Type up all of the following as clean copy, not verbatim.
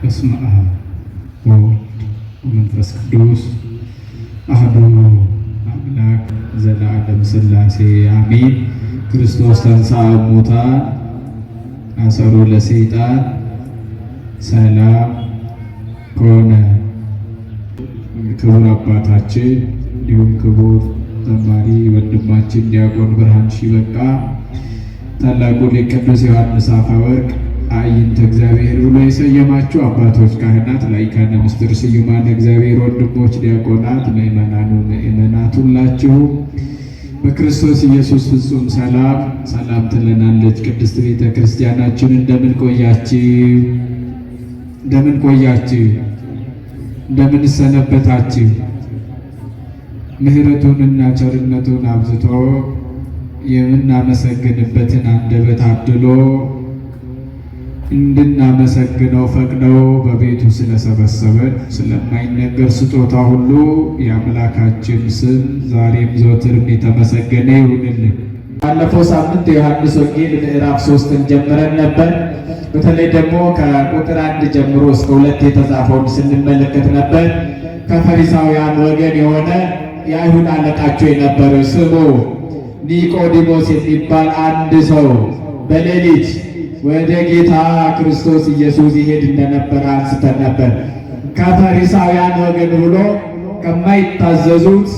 በስመ አብ ወወልድ ወመንፈስ ቅዱስ አሐዱ አምላክ ዘለዓለም ሥላሴ አሜን። ክርስቶስ ተንሥአ እሙታን አሰሮ ለሰይጣን ሰላም ኮነ። ክቡር አባታችን እንዲሁም ክቡር ዘማሪ ወንድማችን ዲያቆን ብርሃን ሺበቃ፣ ታላቁ ሊቅ ቅዱስ ዮሐንስ አፈወርቅ አዕይንተ እግዚአብሔር ብሎ የሰየማችሁ አባቶች፣ ካህናት፣ ላይካነ ምስጢር ስዩማን እግዚአብሔር ወንድሞች፣ ዲያቆናት፣ ምእመናኑ ምእመናት ሁላችሁ በክርስቶስ ኢየሱስ ፍጹም ሰላም ሰላም ትለናለች ቅድስት ቤተ ክርስቲያናችን። እንደምን ቆያችሁ? እንደምን ቆያችሁ? እንደምን ሰነበታችሁ? ምሕረቱንና ቸርነቱን አብዝቶ የምናመሰግንበትን አንደበት አድሎ እንድናመሰግነው ፈቅደው በቤቱ ስለሰበሰበን ስለማይነገር ስጦታ ሁሉ የአምላካችን ስም ዛሬም ዘወትርም የተመሰገነ ይሁንልን። ባለፈው ሳምንት የዮሐንስ ወንጌል ምዕራፍ 3ን ጀምረን ነበር። በተለይ ደግሞ ከቁጥር 1 ጀምሮ እስከ 2 የተጻፈውን ስንመለከት ነበር። ከፈሪሳውያን ወገን የሆነ የአይሁድ አለቃቸው የነበረ ስሙ ኒቆዲሞስ የሚባል አንድ ሰው በሌሊት ወደ ጌታ ክርስቶስ ኢየሱስ ይሄድ እንደነበረ አንስተን ነበር። ከፈሪሳውያን ወገን ብሎ ከማይታዘዙት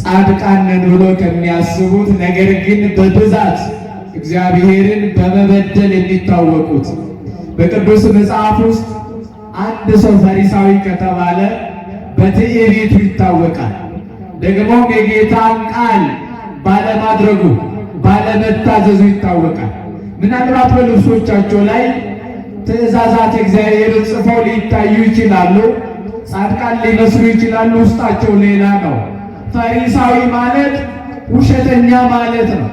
ጻድቃን ነን ብሎ ከሚያስቡት ነገር ግን በብዛት እግዚአብሔርን በመበደል የሚታወቁት በቅዱስ መጽሐፍ ውስጥ አንድ ሰው ፈሪሳዊ ከተባለ በትዕቢቱ ይታወቃል። ደግሞም የጌታን ቃል ባለማድረጉ ባለመታዘዙ ይታወቃል። ምናልባት በልብሶቻቸው ላይ ትእዛዛት እግዚአብሔርን ጽፈው ሊታዩ ይችላሉ። ጻድቃን ሊመስሉ ይችላሉ። ውስጣቸው ሌላ ነው። ፈሪሳዊ ማለት ውሸተኛ ማለት ነው።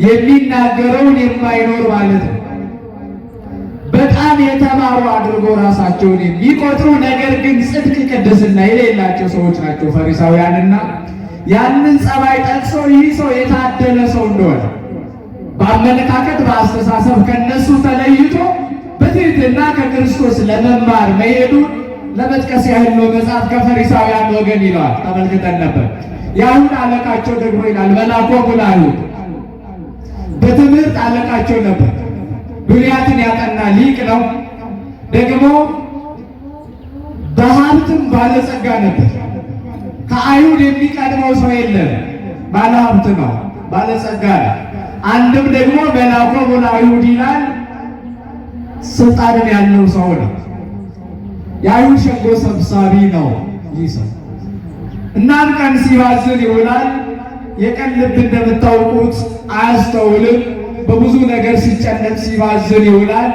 የሚናገረውን የማይኖር ማለት ነው። በጣም የተማሩ አድርጎ ራሳቸውን የሚቆጥሩ ነገር ግን ጽድቅ ቅድስና የሌላቸው ሰዎች ናቸው ፈሪሳውያንና ያንን ጸባይ ጠቅሶ ይህ ሰው የታደለ ሰው እንደሆነ በአመለካከት በአስተሳሰብ ከነሱ ተለይቶ በትህትና ከክርስቶስ ለመማር መሄዱን ለመጥቀስ ያህል ነው። መጽሐፍ ከፈሪሳውያን ወገን ይለዋል። ተመልክተን ነበር። የአይሁድ አለቃቸው ደግሞ ይላል መልአኮሙ ለአይሁድ፣ በትምህርት አለቃቸው ነበር። ብሉያትን ያጠና ሊቅ ነው። ደግሞ በሀብትም ባለጸጋ ነበር። ከአይሁድ የሚቀድመው ሰው የለም። ባለሀብት ነው፣ ባለጸጋ ነው። አንድም ደግሞ መልአኮሙ ለአይሁድ ይላል፣ ስልጣንን ያለው ሰው ነው። የአይሁድ ሸንጎ ሰብሳቢ ነው ይህ ሰው። እናም ቀን ሲባዝን ይውላል። የቀን ልብ እንደምታውቁት አያስተውልም። በብዙ ነገር ሲጨነቅ ሲባዝን ይውላል።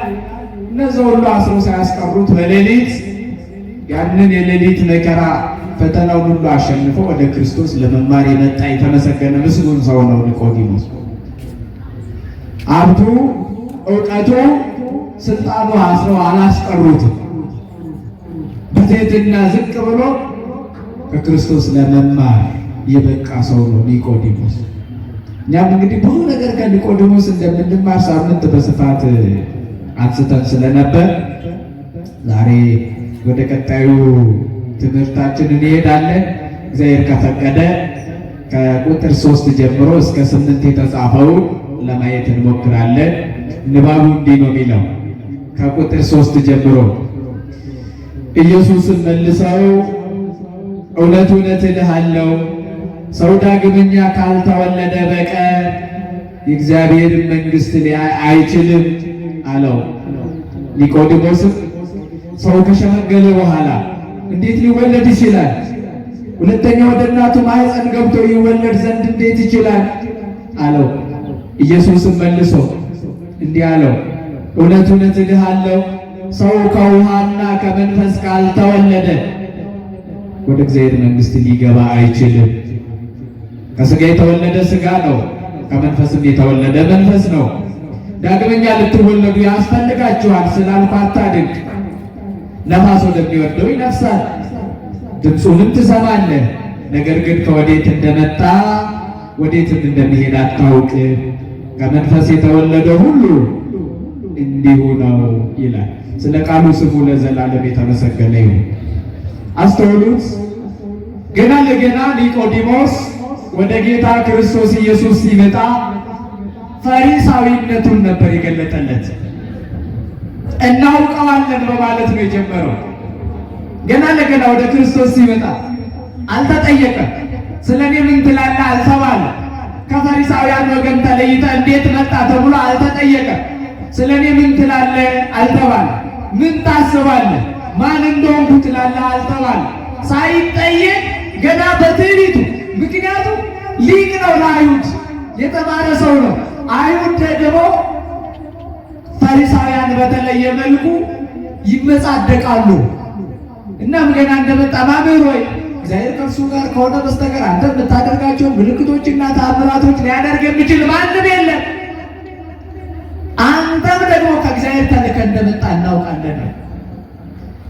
እነዚያ ሁሉ አስረው ሳያስቀሩት በሌሊት ያንን የሌሊት መከራ ፈተናውን ሁሉ አሸንፎ ወደ ክርስቶስ ለመማር የመጣ የተመሰገነ ምስጉን ሰው ነው ኒቆዲሞስ። ሀብቱ፣ እውቀቱ፣ ስልጣኑ አስረው አላስቀሩትም። በትህትና ዝቅ ብሎ ከክርስቶስ ለመማር የበቃ ሰው ነው ኒቆዲሞስ። እኛም እንግዲህ ብዙ ነገር ከኒቆዲሞስ እንደምንማር ሳምንት በስፋት አንስተን ስለነበር ዛሬ ወደ ቀጣዩ ትምህርታችን እንሄዳለን። እግዚአብሔር ከፈቀደ ከቁጥር 3 ጀምሮ እስከ 8 የተጻፈውን ለማየት እንሞክራለን። ንባቡ እንዲህ ነው የሚለው። ከቁጥር 3 ጀምሮ ኢየሱስም መልሰው እውነት እውነት እልሃለሁ ሰው ዳግመኛ ካልተወለደ በቀር የእግዚአብሔርን መንግሥት ሊያይ አይችልም አለው። ኒቆዲሞስም ሰው ከሸመገለ በኋላ እንዴት ሊወለድ ይችላል? ሁለተኛ ወደ እናቱ ማኅፀን ገብቶ ይወለድ ዘንድ እንዴት ይችላል? አለው። ኢየሱስም መልሶ እንዲህ አለው፣ እውነት እውነት እልሃለሁ ሰው ከውሃና ከመንፈስ ካልተወለደ ወደ እግዚአብሔር መንግሥት ሊገባ አይችልም። ከሥጋ የተወለደ ሥጋ ነው፣ ከመንፈስም የተወለደ መንፈስ ነው። ዳግመኛ ልትወለዱ ያስፈልጋችኋል ስላልኩ አታድንቅ። ነፋስ ወደሚወደው ይነፍሳል፣ ድምፁንም ትሰማለህ፣ ነገር ግን ከወዴት እንደመጣ ወዴትም እንደሚሄድ አታውቅም። ከመንፈስ የተወለደ ሁሉ እንዲሁ ነው ይላል። ስለ ቃሉ ስሙ ለዘላለም የተመሰገነ ይሁን። አስተውሉት። ገና ለገና ኒቆዲሞስ ወደ ጌታ ክርስቶስ ኢየሱስ ሲመጣ ፈሪሳዊነቱን ነበር የገለጠለት። እናውቀዋለን በማለት ነው የጀመረው። ገና ለገና ወደ ክርስቶስ ሲመጣ አልተጠየቀም። ስለኔ ምን ትላለህ አልተባለም። ከፈሪሳውያን ወገን ተለይተ እንዴት መጣ ተብሎ አልተጠየቀም። ስለኔ ምን ትላለህ አልተባለም። ምን ታስባለህ ማን እንደሆንኩ ትላለህ አልተባለም። ሳይጠየቅ ገና በትዕቢቱ፣ ምክንያቱም ሊቅ ነው፣ ለአይሁድ የተማረ ሰው ነው። አይሁድ ደግሞ ፈሪሳውያን በተለየ መልኩ ይመጻደቃሉ። እናም ገና እንደመጣ መምህር ሆይ እግዚአብሔር ከእርሱ ጋር ከሆነ በስተቀር አንተ የምታደርጋቸው ምልክቶችና ተአምራቶች ሊያደርግ የሚችል ማንም የለም፣ አንተም ደግሞ ከእግዚአብሔር ተልከህ እንደመጣ እናውቃለን።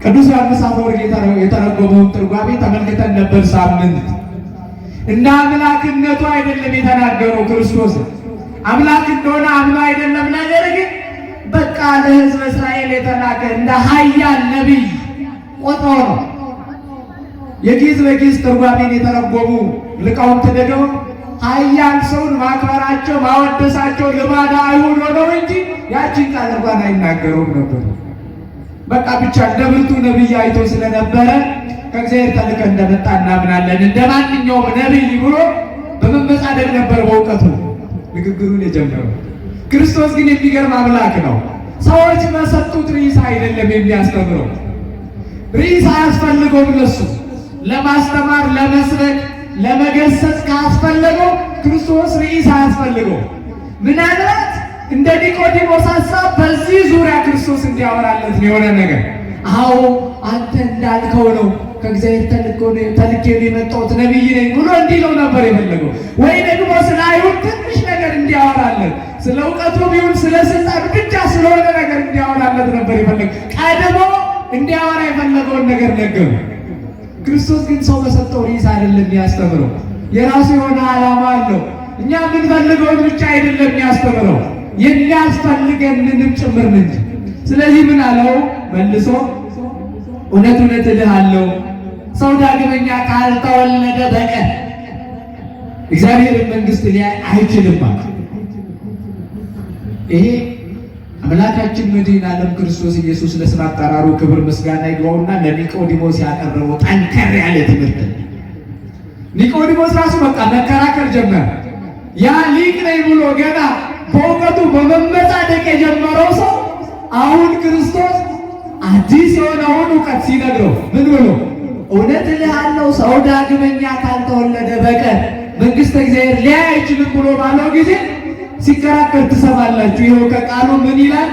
ቅዱስ ዮሐንስ አፈወርቅ የተረጎመውን ትርጓሜ ተመልክተን ነበር ሳምንት። እንደ አምላክነቱ አይደለም የተናገረው ክርስቶስ አምላክ እንደሆነ አምኖ አይደለም። ነገር ግን በቃ ለሕዝበ እስራኤል የተላከ እንደ ኃያል ነቢይ ቆጥሮ ነው። የጊዝ በጊዝ ትርጓሜን የተረጎሙ ሊቃውንት ደግሞ ኃያል ሰውን ማክበራቸው ማወደሳቸው ልማድ አይሁድ ሆነው እንጂ ያችን ቃል እንኳን አይናገሩም ነበር። በቃ ብቻ እንደ ብርቱ ነቢይ አይቶ ስለነበረ ከእግዚአብሔር ተልከህ እንደመጣ እናምናለን እንደ ማንኛውም ነቢይ ብሎ በመመጻደቅ ነበር በእውቀቱ ንግግሩን የጀመረው። ክርስቶስ ግን የሚገርም አምላክ ነው። ሰዎች በሰጡት ርዕስ አይደለም የሚያስተምረው። ርዕስ አያስፈልገውም ለሱ ለማስተማር፣ ለመስበክ፣ ለመገሰጽ ካስፈለገው ክርስቶስ ርዕስ አያስፈልገው። ምናልባት እንደ ኒቆዲሞስ ሐሳብ በዚህ ዙሪያ ክርስቶስ እንዲያወራለት ነው የሆነ ነገር። አዎ አንተ እንዳልከው ነው ከእግዚአብሔር ተልኬ የመጣሁት ነቢይ ነኝ ብሎ እንዲለው ነበር የፈለገው። ወይ ደግሞ ስለ አይሁድ ትንሽ ነገር እንዲያወራለት፣ ስለ እውቀቱ ቢሆን ስለ ስልጣን ብቻ ስለሆነ ነገር እንዲያወራለት ነበር የፈለገው። ቀድሞ እንዲያወራ የፈለገውን ነገር ነገሩ። ክርስቶስ ግን ሰው በሰጠው ርዕስ አይደለም የሚያስተምረው። የራሱ የሆነ ዓላማ አለው። እኛ የምንፈልገውን ብቻ አይደለም የሚያስተምረው፣ የሚያስፈልገንንም ጭምር እንጂ። ስለዚህ ምን አለው መልሶ? እውነት እውነት እልሃለሁ ሰው ዳግመኛ ካልተወለደ በቀር እግዚአብሔርን መንግሥት ሊያይ አይችልም። ይሄ አምላካችን መድኃኔ ዓለም ክርስቶስ ኢየሱስ ለስም አጠራሩ ክብር ምስጋና ይግባውና ለኒቆዲሞስ ያቀረበው ጠንከር ያለ ትምህርት። ኒቆዲሞስ ራሱ በቃ መከራከር ጀመረ። ያ ሊቅ ነኝ ብሎ ገና በእውቀቱ በመመጻደቅ የጀመረው ሰው አሁን ክርስቶስ አዲስ የሆነውን እውቀት ሲነግረው ምን ብሎ? እውነት እልሃለሁ ሰው ዳግመኛ ካልተወለደ በቀር መንግሥተ እግዚአብሔር ሊያይ አይችልም ብሎ ባለው ጊዜ ሲከራከር ትሰማላችሁ። ይኸው ከቃሉ ምን ይላል?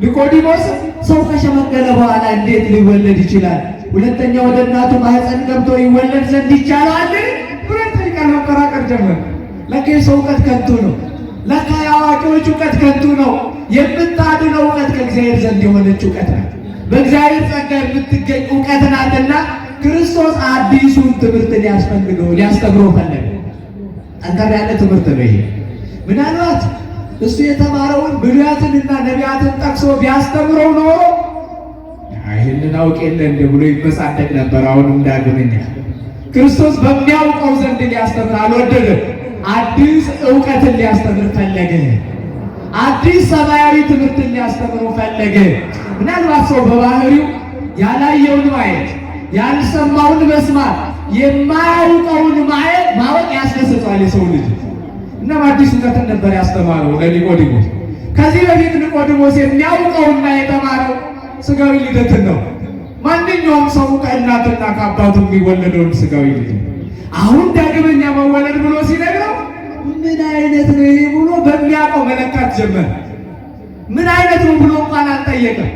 ኒቆዲሞስ ሰው ከሸመገለ በኋላ እንዴት ሊወለድ ይችላል? ሁለተኛ ወደ እናቱ ማኅፀን ገብቶ ይወለድ ዘንድ ይቻላል? ሁለተኛ ቃል መከራከር ጀመረ። ለካ የሰው እውቀት ከንቱ ነው። ለካ የአዋቂዎች እውቀት ከንቱ ነው። የምታድነው እውቀት ከእግዚአብሔር ዘንድ የሆነች እውቀት ናት። በእግዚአብሔር ጸጋ የምትገኝ እውቀት ናትና ክርስቶስ አዲሱን ትምህርት ሊያስተምረው ፈለገ። ጠንከር ያለ ትምህርት ነው ይሄ። ምናልባት እሱ የተማረውን ብሉያትንና ነቢያትን ጠቅሶ ቢያስተምረው ኖሮ ይህንን አውቅ የለ እንደ ብሎ ይመጻደቅ ነበር። አሁንም ዳግመኛ ክርስቶስ በሚያውቀው ዘንድ ሊያስተምር አልወደደም። አዲስ እውቀትን ሊያስተምር ፈለገ። አዲስ ሰማያዊ ትምህርትን ሊያስተምረው ፈለገ። ምናልባት ሰው በባህሪው ያላየውን ማየት፣ ያልሰማውን መስማት፣ የማያውቀውን ማወቅ ያስደስተዋል የሰው ልጅ። እናም አዲስ እውቀትን ነበር ያስተማረው ለኒቆዲሞስ። ከዚህ በፊት ኒቆዲሞስ የሚያውቀውና የተማረው ሥጋዊ ልደትን ነው። ማንኛውም ሰው ከእናትና ከአባቱ የሚወለደውን ሥጋዊ ልደት አሁን ዳግመኛ መወለድ ብሎ ሲነግረው ምን አይነት ነው ይሄ ብሎ በሚያውቀው መለካት ጀመረ። ምን አይነት ነው ብሎ እንኳን አልጠየቀም።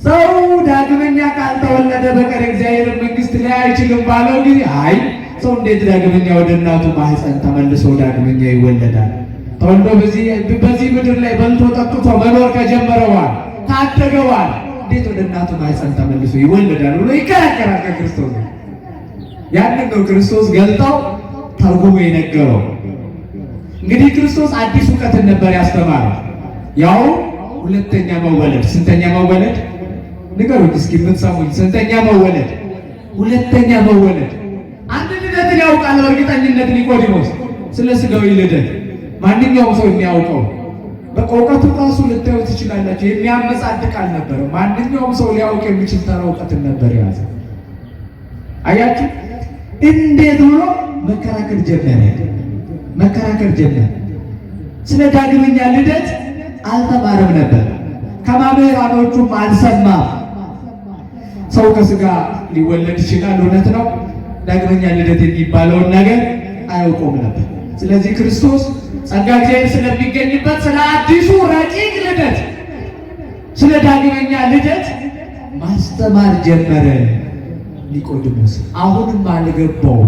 ሰው ዳግመኛ ካልተወለደ በቀር እግዚአብሔርን መንግሥት ሊያይ አይችልም ባለው ጊዜ አይ ሰው እንዴት ዳግመኛ ወደ እናቱ ማኅፀን ተመልሶ ዳግመኛ ይወለዳል? ተወልዶ በዚህ ምድር ላይ በልቶ ጠጥቶ መኖር ከጀመረዋል ካደገዋል እንዴት ወደ እናቱ ማኅፀን ተመልሶ ይወለዳል ብሎ ይከራከራል ከክርስቶስ። ያንን ነው ክርስቶስ ገልጠው ተርጉሞ የነገረው። እንግዲህ ክርስቶስ አዲስ እውቀትን ነበር ያስተማረው። ያው ሁለተኛ መወለድ። ስንተኛ መወለድ ንገሩኝ እስኪ የምትሰሙኝ? ስንተኛ መወለድ? ሁለተኛ መወለድ። አንድ ልደትን ያውቃል በእርግጠኝነት ኒቆዲሞስ። ስለ ሥጋዊ ልደት ማንኛውም ሰው የሚያውቀው በእውቀቱ ራሱ ልታዩ ትችላላችሁ። የሚያመጻድቅ አልነበረም። ማንኛውም ሰው ሊያውቅ የሚችል ተራ እውቀትን ነበር የያዘ። አያችሁ እንዴት ብሎ መከራከር ጀመረ። ስለ ዳግመኛ ልደት አልተማረም ነበር። ከመምህራኖቹም አልሰማም። ሰው ከሥጋ ሊወለድ ይችላል፣ እውነት ነው። ዳግመኛ ልደት የሚባለውን ነገር አያውቁም ነበር። ስለዚህ ክርስቶስ ጸጋ እግዚአብሔር ስለሚገኝበት ስለ አዲሱ ረቂቅ ልደት፣ ስለ ዳግመኛ ልደት ማስተማር ጀመረ። ኒቆዲሞስ አሁንም አልገባው።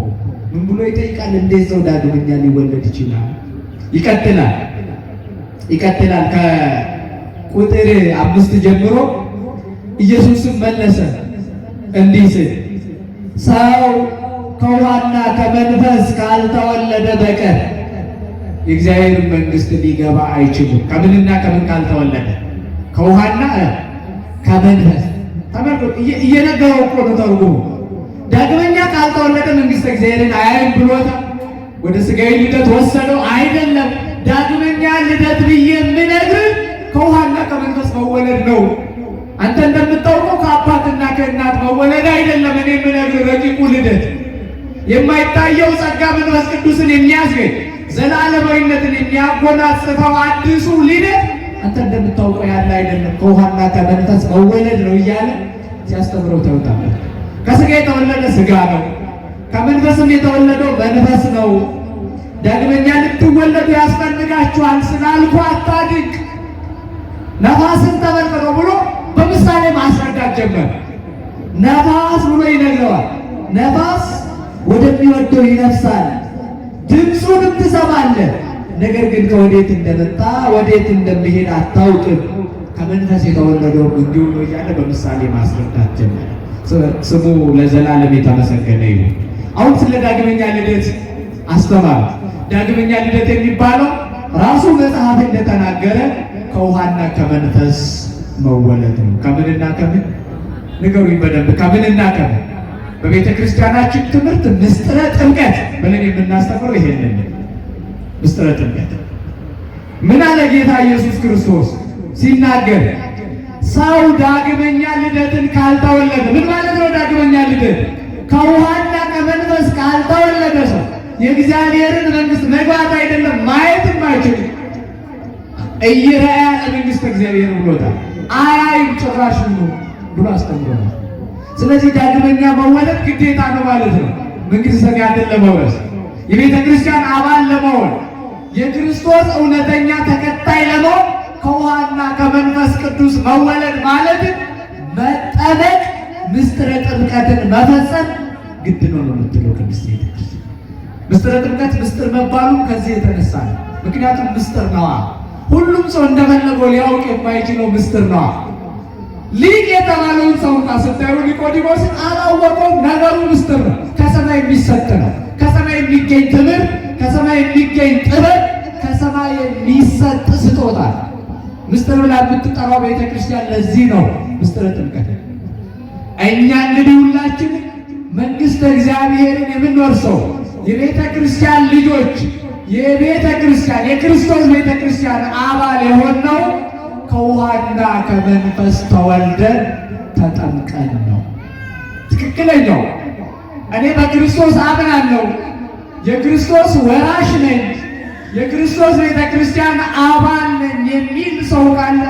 ምን ብሎ ይጠይቃል? እንዴት ሰው ዳግመኛ ሊወለድ ይችላል? ይቀጥላል። ከቁጥር 5 ጀምሮ ኢየሱስም መለሰ እንዲህ ሲል ሰው ከውሃና ከመንፈስ ካልተወለደ በቀር የእግዚአብሔር መንግሥት ሊገባ አይችልም። ከምንና ከምን ካልተወለደ? ከውሃና ከመንፈስ። ተመልከቱ፣ እየነገረው እኮ ነው ተርጉሙ። ዳግመኛ ካልተወለደ መንግሥተ እግዚአብሔርን አያይም ብሎታል። ወደ ሥጋዊ ልደት ወሰደው አይደለም። ዳግመኛ ልደት ብዬ የምነግርህ ከውሃና ከመንፈስ መወለድ ነው። አንተ እንደምታውቀው ከአባትና ከእናት መወለድ አይደለም። እኔ የምነግርህ ረቂቁ ልደት፣ የማይታየው ጸጋ መንፈስ ቅዱስን የሚያስገኝ ዘላለማዊነትን የሚያጎናጽፈው አዲሱ ልደት አንተ እንደምታውቀው ያለ አይደለም። ከውሃና ከመንፈስ መወለድ ነው እያለ ሲያስተምረው ታውቃለህ። ከሥጋ የተወለደ ሥጋ ነው፣ ከመንፈስም የተወለደው መንፈስ ነው። ዳግመኛ ልትወለዱ ያስፈልጋችኋል ስላልኩ አታድንቅ፣ ነፋስን ተመልከቶ ብሎ በምሳሌ ማስረዳት ጀመረ። ነፋስ ብሎ ይነግረዋል። ነፋስ ወደሚወደው ይነፍሳል፣ ድምፁንም ትሰማለህ፣ ነገር ግን ከወዴት እንደመጣ ወዴት እንደሚሄድ አታውቅም። ከመንፈስ የተወለደው እንዲሁ ነው እያለ በምሳሌ ማስረዳት ጀመረ። ስሙ ለዘላለም የተመሰገነ ይሁን። አሁን ስለ ዳግመኛ ልደት አስተማረ። ዳግመኛ ልደት የሚባለው ራሱ መጽሐፍ እንደተናገረ ከውሃና ከመንፈስ መወለድ ነው። ከምንና ከምን ንገሩኝ በደንብ። ከምንና ከምን? በቤተ ክርስቲያናችን ትምህርት ምስጢረ ጥምቀት ብለን የምናስተምረው ይሄንን ምስጢረ ጥምቀት። ምን አለ ጌታ ኢየሱስ ክርስቶስ ሲናገር? ሰው ዳግመኛ ልደትን ካልተወለደ። ምን ማለት ነው ዳግመኛ ልደት? ከውሃና ከመንፈስ ካልተወለደ ሰው የእግዚአብሔርን መንግሥት መግባት አይደለም ማየትም አይችልም። እይራያ ለመንግሥተ እግዚአብሔር ብሎታል። አያይም ጭራሽ ብሎ አስተምሮናል። ስለዚህ ዳግመኛ መወለድ ግዴታ ነው ማለት ነው። መንግሥተ ሰማያትን ለመውረስ፣ የቤተ ክርስቲያን አባል ለመሆን፣ የክርስቶስ እውነተኛ ተከታይ ለመሆን ከውሃና ከመንፈስ ቅዱስ መወለድ ማለት መጠመቅ፣ ምስጢረ ጥምቀትን መፈጸም ግድ ነው ነው የምትለው ቅድስት ቤተ ክርስቲያን። ምስጢረ ጥምቀት ምስጢር መባሉ ከዚህ የተነሳ ነው። ምክንያቱም ምስጢር ነዋ። ሁሉም ሰው እንደፈለገው ሊያውቅ የማይችለው ምስጢር ነዋ። ሊቅ የተባለውን ሰው እንኳ ስታዩ ኒቆዲሞስ አላወቀውም። ነገሩ ምስጢር ነው። ከሰማይ የሚሰጥ ነው። ከሰማይ የሚገኝ ትምህርት፣ ከሰማይ የሚገኝ ጥበብ፣ ከሰማይ የሚሰጥ ስጦታ ምስጢር ብላ የምትጠራው ቤተ ክርስቲያን ለዚህ ነው ምስጢረ ጥምቀት። እኛ እንግዲህ ሁላችን መንግሥተ እግዚአብሔርን የምንወርሰው የቤተ ክርስቲያን ልጆች፣ የቤተ ክርስቲያን የክርስቶስ ቤተ ክርስቲያን አባል የሆነው ከውሃና ከመንፈስ ተወልደን ተጠምቀን ነው። ትክክለኛው እኔ በክርስቶስ አምናለሁ፣ የክርስቶስ ወራሽ ነኝ፣ የክርስቶስ ቤተ ክርስቲያን አባል ነኝ የሚል ሰው ካለ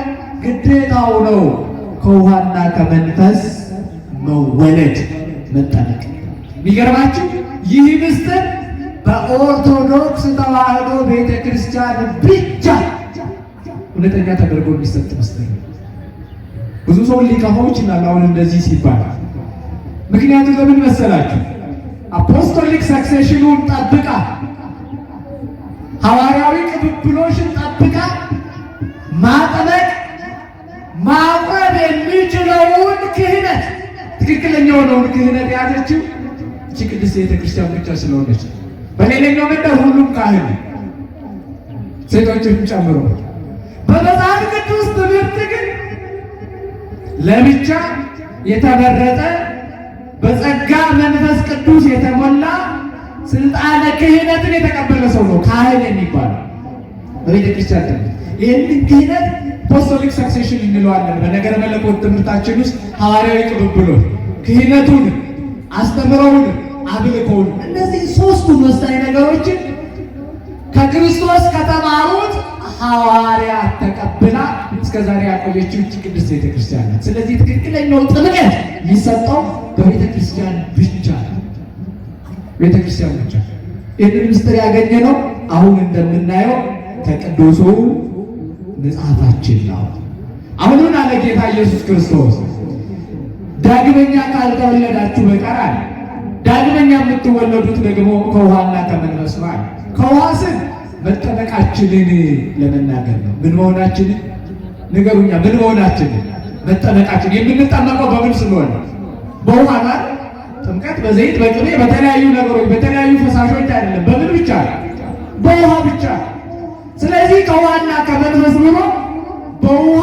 ግዴታው ነው ከውሃና ከመንፈስ መወለድ መጠመቅ። የሚገርማችሁ ይህ ምስጢር በኦርቶዶክስ ተዋሕዶ ቤተ ክርስቲያን ብቻ እውነተኛ ተደርጎ የሚሰጥ ምስጢር ነው። ብዙ ሰው ሊከፋው ይችላል አሁን እንደዚህ ሲባል። ምክንያቱም ለምን መሰላችሁ? አፖስቶሊክ ሰክሴሽኑን ጠብቃ፣ ሐዋርያዊ ቅብብሎሽን ጠብቃ ማጠመቅ ማቁረብ የሚችለውን ክህነት፣ ትክክለኛውን ክህነት የያዘችው እቺ ቅድስት ቤተ ክርስቲያን ብቻ ስለሆነች፣ በሌላኛው መንደር ሁሉም ካህን ሴቶችንም ጨምሮ በመጽሐፍ ቅዱስ ትምህርት ግን ለብቻ የተመረጠ በጸጋ መንፈስ ቅዱስ የተሞላ ስልጣነ ክህነትን የተቀበለ ሰው ነው ካህን የሚባለው በቤተ ክርስቲያን ትምህርት። ይህንን ክህነት አፖስቶሊክ ሰክሴሽን እንለዋለን። በነገረ መለኮት ትምህርታችን ውስጥ ሐዋርያዊ ቅብብሎት ክህነቱን፣ አስተምሮውን፣ አምልኮውን እነዚህ ሶስቱን ወሳኝ ነገሮችን ከክርስቶስ ከተማሩት ሐዋርያት ተቀብላ እስከዛሬ ያቆየችው ቅድስት ቤተ ክርስቲያን ናት። ስለዚህ ትክክለኛው ጥምቀት የሚሰጠው በቤተ ክርስቲያን ብቻ ነው። ቤተ ክርስቲያን ብቻ። ይህንን ምስጢር ያገኘነው አሁን እንደምናየው ከቅዱሱ መጽሐፋችን ነው። አሁን አለ ጌታ ኢየሱስ ክርስቶስ ዳግመኛ ካልተወለዳችሁ በቀር አለ ዳግመኛ የምትወለዱት ደግሞ ከውሃና ከመንፈስ ነው። ከውሃ ስን መጠመቃችንን ለመናገር ነው። ምን መሆናችንን ንገሩኛ። ምን መሆናችንን? መጠመቃችን። የምንጠመቀው በምን ስለሆነ? በውሃ ነው። ጥምቀት በዘይት በቅቤ በተለያዩ ነገሮች በተለያዩ ፈሳሾች አይደለም። በምን ብቻ? በውሃ ብቻ። ስለዚህ ከውሃና ከመንፈስ ብሎ በውሃ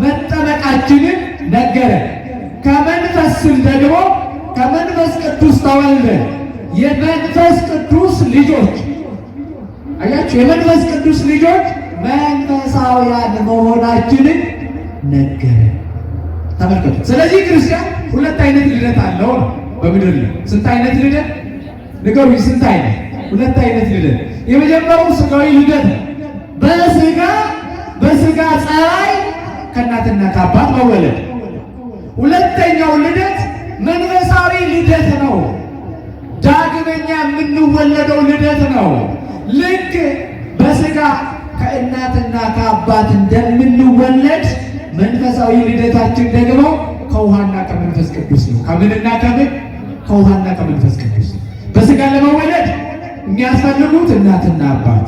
መጠመቃችንን ነገረ። ከመንፈስ ስል ደግሞ ከመንፈስ ቅዱስ ተወልደን የመንፈስ ቅዱስ ልጆች አያችሁ፣ የመንፈስ ቅዱስ ልጆች መንፈሳውያን መሆናችንን ነገረ። ተመልከቱ። ስለዚህ ክርስቲያን ሁለት አይነት ልደት አለው ነው በምድር ላይ። ስንት አይነት ልደት ንገሩኝ? ስንት አይነት? ሁለት አይነት ልደት። የመጀመሪያው ስጋዊ ልደት ነው። በስጋ ጸባይ ከእናትና ከአባት መወለድ። ሁለተኛው ልደት መንፈሳዊ ልደት ነው። ዳግመኛ የምንወለደው ልደት ነው። ልክ በስጋ ከእናትና ከአባት እንደምንወለድ መንፈሳዊ ልደታችን ደግሞ ከውሃና ከመንፈስ ቅዱስ ነው። ከምንና ከምን? ከውሃና ከመንፈስ ቅዱስ። በስጋ ለመወለድ የሚያስፈልጉት እናትና አባት፣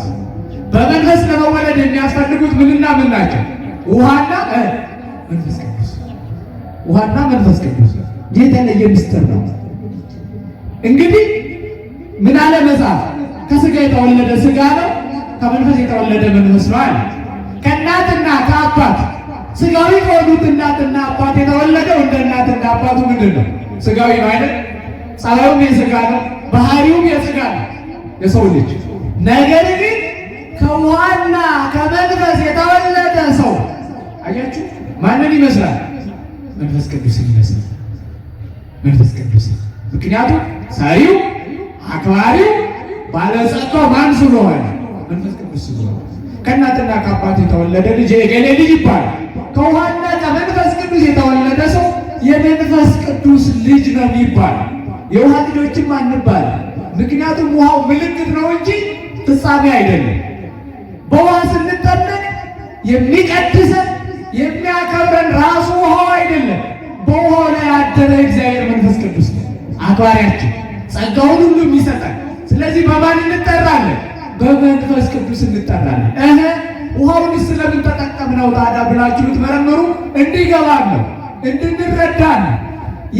በመንፈስ ለመወለድ የሚያስፈልጉት ምንና ምን ናቸው? ውሃና መንፈስ ቅዱስ። ውሃና መንፈስ ቅዱስ የተለየ ምስጢር ነው። እንግዲህ ምን አለ መጽሐፍ? ከስጋ የተወለደ ስጋ ነው፣ ከመንፈስ የተወለደ መንፈስ ነው አለ። ከእናትና ከአባት ስጋዊ ከሆኑት እናትና አባት የተወለደው እንደ እናትና አባቱ ምንድን ነው? ስጋዊ ነው አይደል? ጸባዩም የስጋ ነው፣ ባህሪውም የስጋ ነው የሰው ልጅ። ነገር ግን ከውሃና ከመንፈስ የተወለደ ሰው አያችሁ ማንን ይመስላል? መንፈስ ቅዱስን ይመስላል። መንፈስ ቅዱስ። ምክንያቱም ሰሪው አክባሪው ባለጸጋው ማን ስለሆነ? መንፈስ ቅዱስ ስለሆነ። ከእናትና ከአባት የተወለደ ልጅ የገሌ ልጅ ይባላል። ከውሃና ከመንፈስ ቅዱስ የተወለደ ሰው የመንፈስ ቅዱስ ልጅ ነው የሚባል። የውሃ ልጆችም አንባል። ምክንያቱም ውሃው ምልክት ነው እንጂ ፍጻሜ አይደለም። በውሃ ስንጠመቅ የሚቀድሰን የሚያከብረን ራሱ ውሃው አይደለም፣ በውሃው ላይ ያደረ እግዚአብሔር መንፈስ ቅዱስ ነው አክባሪያችን፣ ጸጋውን ሁሉ የሚሰጠን። ስለዚህ በማን እንጠራለን? በመንፈስ ቅዱስ እንጠራለን። ውሃውን ስለምን ተጠቀምነው ታዲያ ብላችሁ ብትመረምሩ እንዲገባን ነው፣ እንድንረዳን ነው።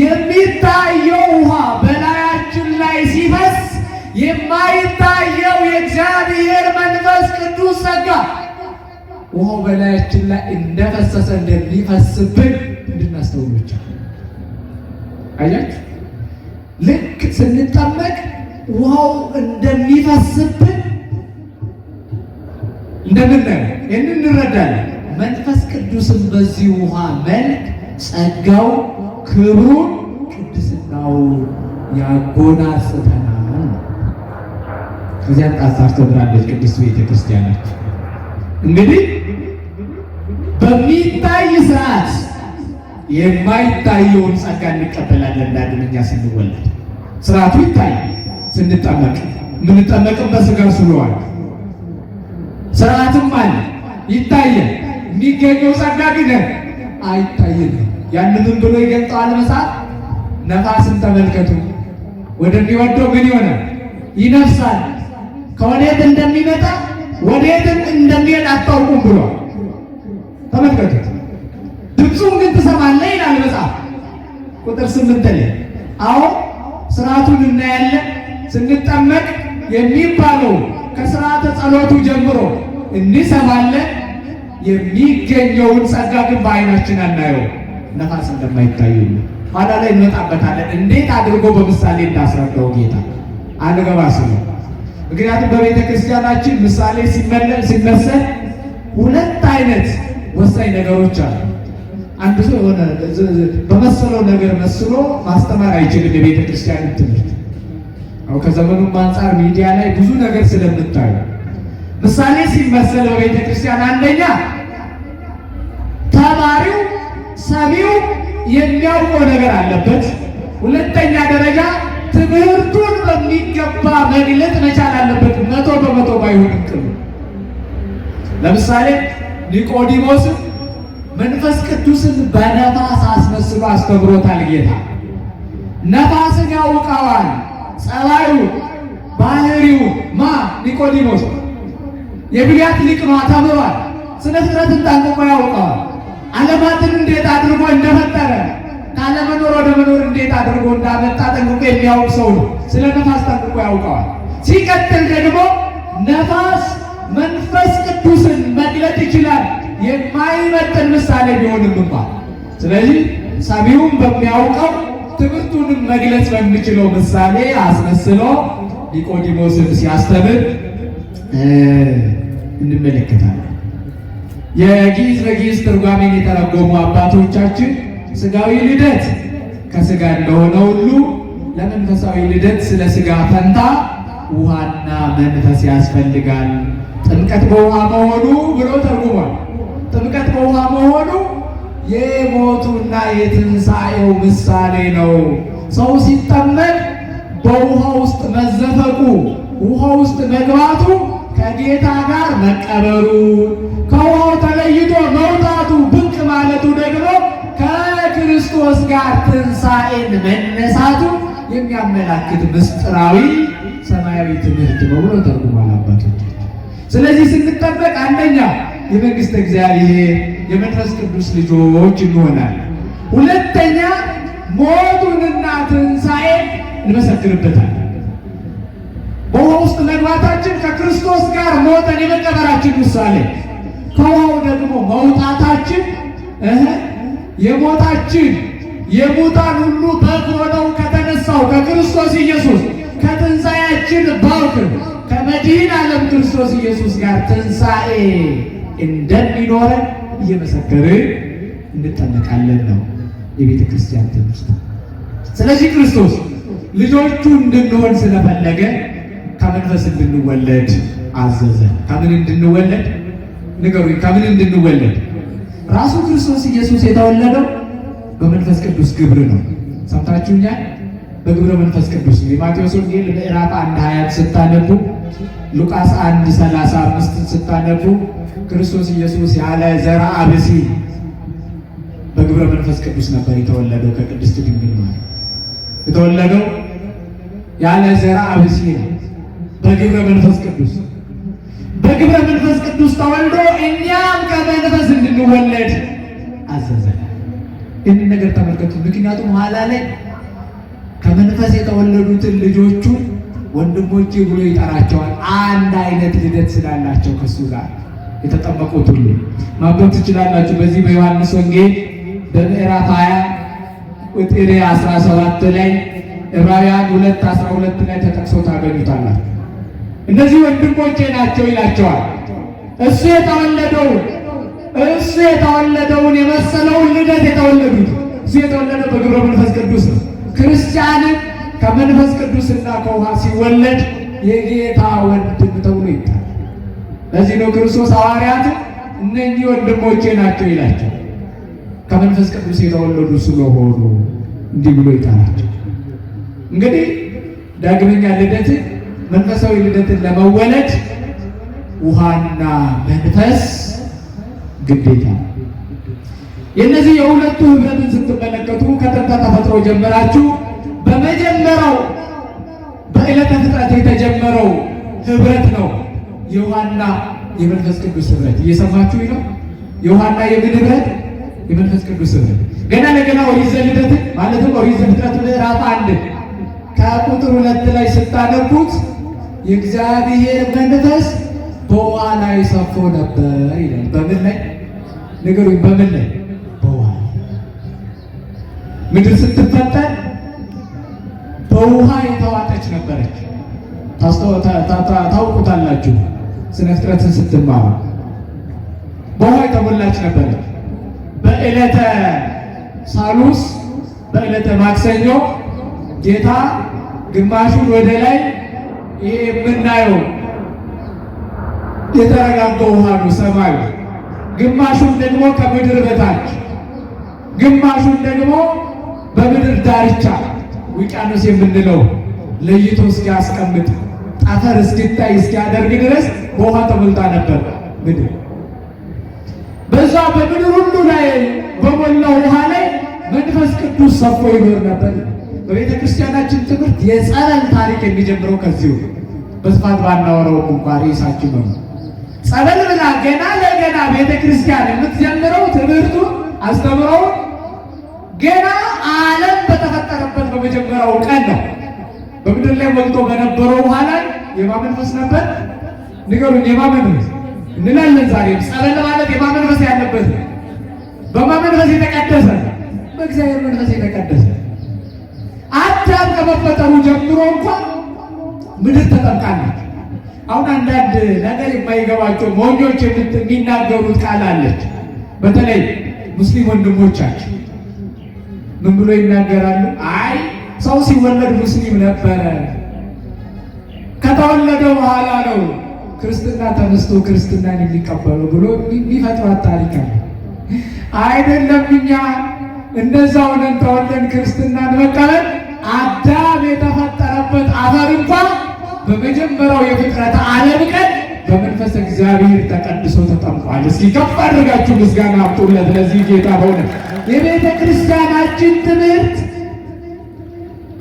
የሚታየው ውሃ በላያችን ላይ ሲፈስ የማይታየው የእግዚአብሔር መንፈስ ቅዱስ ጸጋ ውሃው በላያችን ላይ እንደፈሰሰ እንደሚፈስብን እንድናስተውል ብቻ። አያችሁ፣ ልክ ስንጠመቅ ውሃው እንደሚፈስብን እንደምናየው ይህን እንረዳለን። መንፈስ ቅዱስም በዚህ ውሃ መልክ ጸጋው፣ ክብሩ፣ ቅድስናው ያጎናጽፈናል። ከዚያ ጣሳር ተብራለች ቅድስት ቤተ ክርስቲያናችን። እንግዲህ በሚታይ ስርዓት የማይታየውን ጸጋ እንቀበላለን። ዳግመኛ ስንወለድ ስርዓቱ ይታያል። ስንጠመቅ የምንጠመቅም በስጋ ስለሆነ ስርዓትም አለ፣ ይታያል። የሚገኘው ጸጋ ግን አይታይም። ያንንም ብሎ ይገልጠዋል መጽሐፍ። ነፋስን ተመልከቱ፣ ወደሚወደው ምን ይሆናል? ይነፍሳል። ከወዴት እንደሚመጣ ወዴትም እንደሚሄድ አታውቁም ብሎ ተመልከቱት። ድምፁን ግን ትሰማለህ ይላል መጽሐፍ ቁጥር 8 ላይ። አሁን ስርዓቱን እናያለን። ስንጠመቅ የሚባለው ከስርዓተ ጸሎቱ ጀምሮ እንሰማለን። የሚገኘውን ጸጋ ግን በዓይናችን አናየው። ነፋስ እንደማይታዩ ኋላ ላይ እንመጣበታለን። እንዴት አድርጎ በምሳሌ እንዳስረዳው ጌታ አልገባ ስለ ምክንያቱም በቤተ ክርስቲያናችን ምሳሌ ሲመሰል ሁለት አይነት ወሳኝ ነገሮች አሉ። አንድ ሰው የሆነ በመሰለው ነገር መስሎ ማስተማር አይችልም። የቤተ ክርስቲያን ትምህርት አሁን ከዘመኑም አንጻር ሚዲያ ላይ ብዙ ነገር ስለምታዩ ምሳሌ ሲመሰል በቤተ ክርስቲያን አንደኛ ተማሪው ሰሚው የሚያውቀው ነገር አለበት። ሁለተኛ ደረጃ ትምህርቱን በሚገባ መግለጥ መቻል አለበት። 100% ባይሆንም ቅሉ ለምሳሌ ኒቆዲሞስ መንፈስ ቅዱስን በነፋስ አስመስሎ አስተምሮታል ጌታ። ነፋስን ያውቀዋል፣ ጸባዩ፣ ባህሪው ኒቆዲሞስ የብሉያት ሊቅ ነው፣ ተምሯል። ስነ ፍጥረትን ጠንቅቆ ያውቀዋል። ዓለማትን እንዴት አድርጎ እንደፈጠረ ካለመኖር ወደ መኖር እንዴት አድርጎ እንዳመጣ ጠንቅቆ የሚያውቅ ሰው ነው። ስለ ነፋስ ጠንቅቆ ያውቀዋል። ሲቀጥል ደግሞ ነፋስ መንፈስ ቅዱስን መግለጥ ይችላል፣ የማይመጥን ምሳሌ ቢሆንም እንኳን። ስለዚህ ሰሚውም በሚያውቀው ትምህርቱንም መግለጽ በሚችለው ምሳሌ አስመስሎ ኒቆዲሞስን ሲያስተምር እንመለከታለን። የግዕዝ በግዕዝ ትርጓሜን የተረጎሙ አባቶቻችን ሥጋዊ ልደት ከሥጋ እንደሆነ ሁሉ ለመንፈሳዊ ልደት ስለ ሥጋ ፈንታ ውሃና መንፈስ ያስፈልጋል። ጥምቀት በውሃ መሆኑ ብሎ ተርጉሟል። ጥምቀት በውሃ መሆኑ የሞቱና የትንሣኤው ምሳሌ ነው። ሰው ሲጠመቅ በውሃ ውስጥ መዘፈቁ፣ ውሃ ውስጥ መግባቱ ከጌታ ጋር መቀበሩ፣ ከውሃው ተለይቶ መውጣቱ ብቅ ማለቱ ደግሞ ከክርስቶስ ጋር ትንሣኤን መነሳቱ የሚያመላክት ምስጢራዊ ሰማያዊ ትምህርት ነው ብሎ ተርጉሟል አባቶቻችን። ስለዚህ ስንጠበቅ አንደኛ የመንግሥተ እግዚአብሔር የመንፈስ ቅዱስ ልጆች እንሆናለን። ሁለተኛ ሞቱንና ትንሣኤን እንመሰክርበታለን። በውሃ ውስጥ መግባታችን ከክርስቶስ ጋር ሞተን የመቀበራችን ምሳሌ፣ ከውሃው ደግሞ መውጣታችን የሞታችን የሙታን ሁሉ በኩር ሆነው ከተነሳው ከክርስቶስ ኢየሱስ ከትንሣኤያችን በኩር ከመድኃኔ ዓለም ክርስቶስ ኢየሱስ ጋር ትንሣኤ እንደሚኖረን እየመሰከርን እንጠመቃለን ነው የቤተ ክርስቲያን ትምህርት። ስለዚህ ክርስቶስ ልጆቹ እንድንሆን ስለፈለገ ከመንፈስ እንድንወለድ አዘዘ። ከምን እንድንወለድ ንገሩኝ? ከምን እንድንወለድ? ራሱ ክርስቶስ ኢየሱስ የተወለደው በመንፈስ ቅዱስ ግብር ነው። ሰምታችሁኛል? በግብረ መንፈስ ቅዱስ ነው። የማቴዎስ ወንጌል ምዕራፍ 1:20 ስታነቡ፣ ሉቃስ 1:35 ስታነቡ ክርስቶስ ኢየሱስ ያለ ዘርአ ብእሲ በግብረ መንፈስ ቅዱስ ነበር የተወለደው። ከቅድስት ድንግል ማርያም የተወለደው ያለ ዘርአ ብእሲ ነው፣ በግብረ መንፈስ ቅዱስ። በግብረ መንፈስ ቅዱስ ተወልዶ እኛም ከመንፈስ እንድንወለድ አዘዘ። ይህንን ነገር ተመልከቱ። ምክንያቱም ኋላ ላይ ከመንፈስ የተወለዱትን ልጆቹን ወንድሞቼ ብሎ ይጠራቸዋል። አንድ አይነት ልደት ስላላቸው ከሱ ጋር የተጠመቁት ሁሉ ማንበብ ትችላላችሁ። በዚህ በዮሐንስ ወንጌል በምዕራፍ 20 ቁጥር 17 ላይ ዕብራውያን 2:12 ላይ ተጠቅሶ ታገኙታላችሁ። እነዚህ ወንድሞቼ ናቸው ይላቸዋል። እሱ የተወለደውን የመሰለውን ልደት የተወለዱት እሱ የተወለደው በግብረ መንፈስ ቅዱስ ነው። ክርስቲያንን ከመንፈስ ቅዱስና ከውሃ ሲወለድ የጌታ ወንድም ተብሎ ይጠራል። ለዚህ ነው ክርስቶስ ሐዋርያት እነኚህ ወንድሞቼ ናቸው ይላቸው። ከመንፈስ ቅዱስ የተወለዱ ስለሆኑ እንዲህ ብሎ ይጠራቸው። እንግዲህ ዳግመኛ ልደትን መንፈሳዊ ልደትን ለመወለድ ውሃና መንፈስ ግዴታ። የእነዚህ የሁለቱ ህብረትን ስትመለከቱ ከጥንተ ተፈጥሮ ጀምራችሁ በመጀመሪያው በዕለተ ፍጥረት የተጀመረው ህብረት ነው የውሃና የመንፈስ ቅዱስ ህብረት። እየሰማችሁ ነው? የውሃና የምን ህብረት? የመንፈስ ቅዱስ ህብረት። ገና ለገና ኦሪት ዘልደትን ማለትም ኦሪት ዘፍጥረት ምዕራፍ 1 ከቁጥር 2 ላይ ስታነቡት የእግዚአብሔር መንፈስ በውሃ ላይ ሰፎ ነበር ይላል። በምን ላይ? ንገሩኝ፣ በምን ላይ? በውሃ። ምድር ስትፈጠር በውሃ የተዋጠች ነበረች። ታውቁታላችሁ ስነ ፍጥረትን ስትማሩ። በውሃ የተሞላች ነበረች። በዕለተ ሳሉስ በዕለተ ማክሰኞ ጌታ ግማሹን ወደ ላይ ይሄ የምናየው የተረጋጋው ውሃ ነው ሰማዩ፣ ግማሹን ደግሞ ከምድር በታች፣ ግማሹን ደግሞ በምድር ዳርቻ ውቅያኖስ የምንለው ለይቶ እስኪያስቀምጥ ጠፈር እስኪታይ እስኪያደርግ ድረስ በውሃ ተሞልታ ነበር ምድር። በዛ በምድር ሁሉ ላይ በሞላው ውሃ ላይ መንፈስ ቅዱስ ሰፎ ይኖር ነበር። በቤተ ክርስቲያናችን ትምህርት የጸበል ታሪክ የሚጀምረው ከዚሁ በስፋት ባናወራው እንኳን ርዕሳችን ነው። ጸበል ብላ ገና ለገና ቤተ ክርስቲያን የምትጀምረው ትምህርቱ አስተምረው ገና ዓለም በተፈጠረበት በመጀመሪያው ቀን ነው። በምድር ላይ ሞልቶ በነበረው ውሃ ላይ የማን መንፈስ ነበር? ንገሩኝ፣ የማን መንፈስ እንላለን ዛሬም። ጸበል ማለት የማን መንፈስ ያለበት? በማን መንፈስ የተቀደሰ? በእግዚአብሔር መንፈስ የተቀደሰ። አዳም ከመፈጠሩ ጀምሮ እንኳን ምድር ተጠምቃለች። አሁን አንዳንድ ነገር የማይገባቸው ሞኞች የሚናገሩት ቃል አለች። በተለይ ሙስሊም ወንድሞቻችን ምን ብሎ ይናገራሉ? አይ ሰው ሲወለድ ሙስሊም ነበረ፣ ከተወለደ በኋላ ነው ክርስትና ተነስቶ ክርስትናን የሚቀበለው ብሎ የሚፈጥሯት ታሪክ አለ። አይደለም፣ እኛ እንደዛው ነን። ተወልደን ክርስትናን መቀበል አዳም የተፈጠረበት አፈር እንኳን በመጀመሪያው የፍጥረት ዓለም ቀን በመንፈስ እግዚአብሔር ተቀድሶ ተጠምቋል። እስኪ ከፍ አድርጋችሁ ምስጋና አምጡለት ለዚህ ጌታ። በሆነ የቤተ ክርስቲያናችን ትምህርት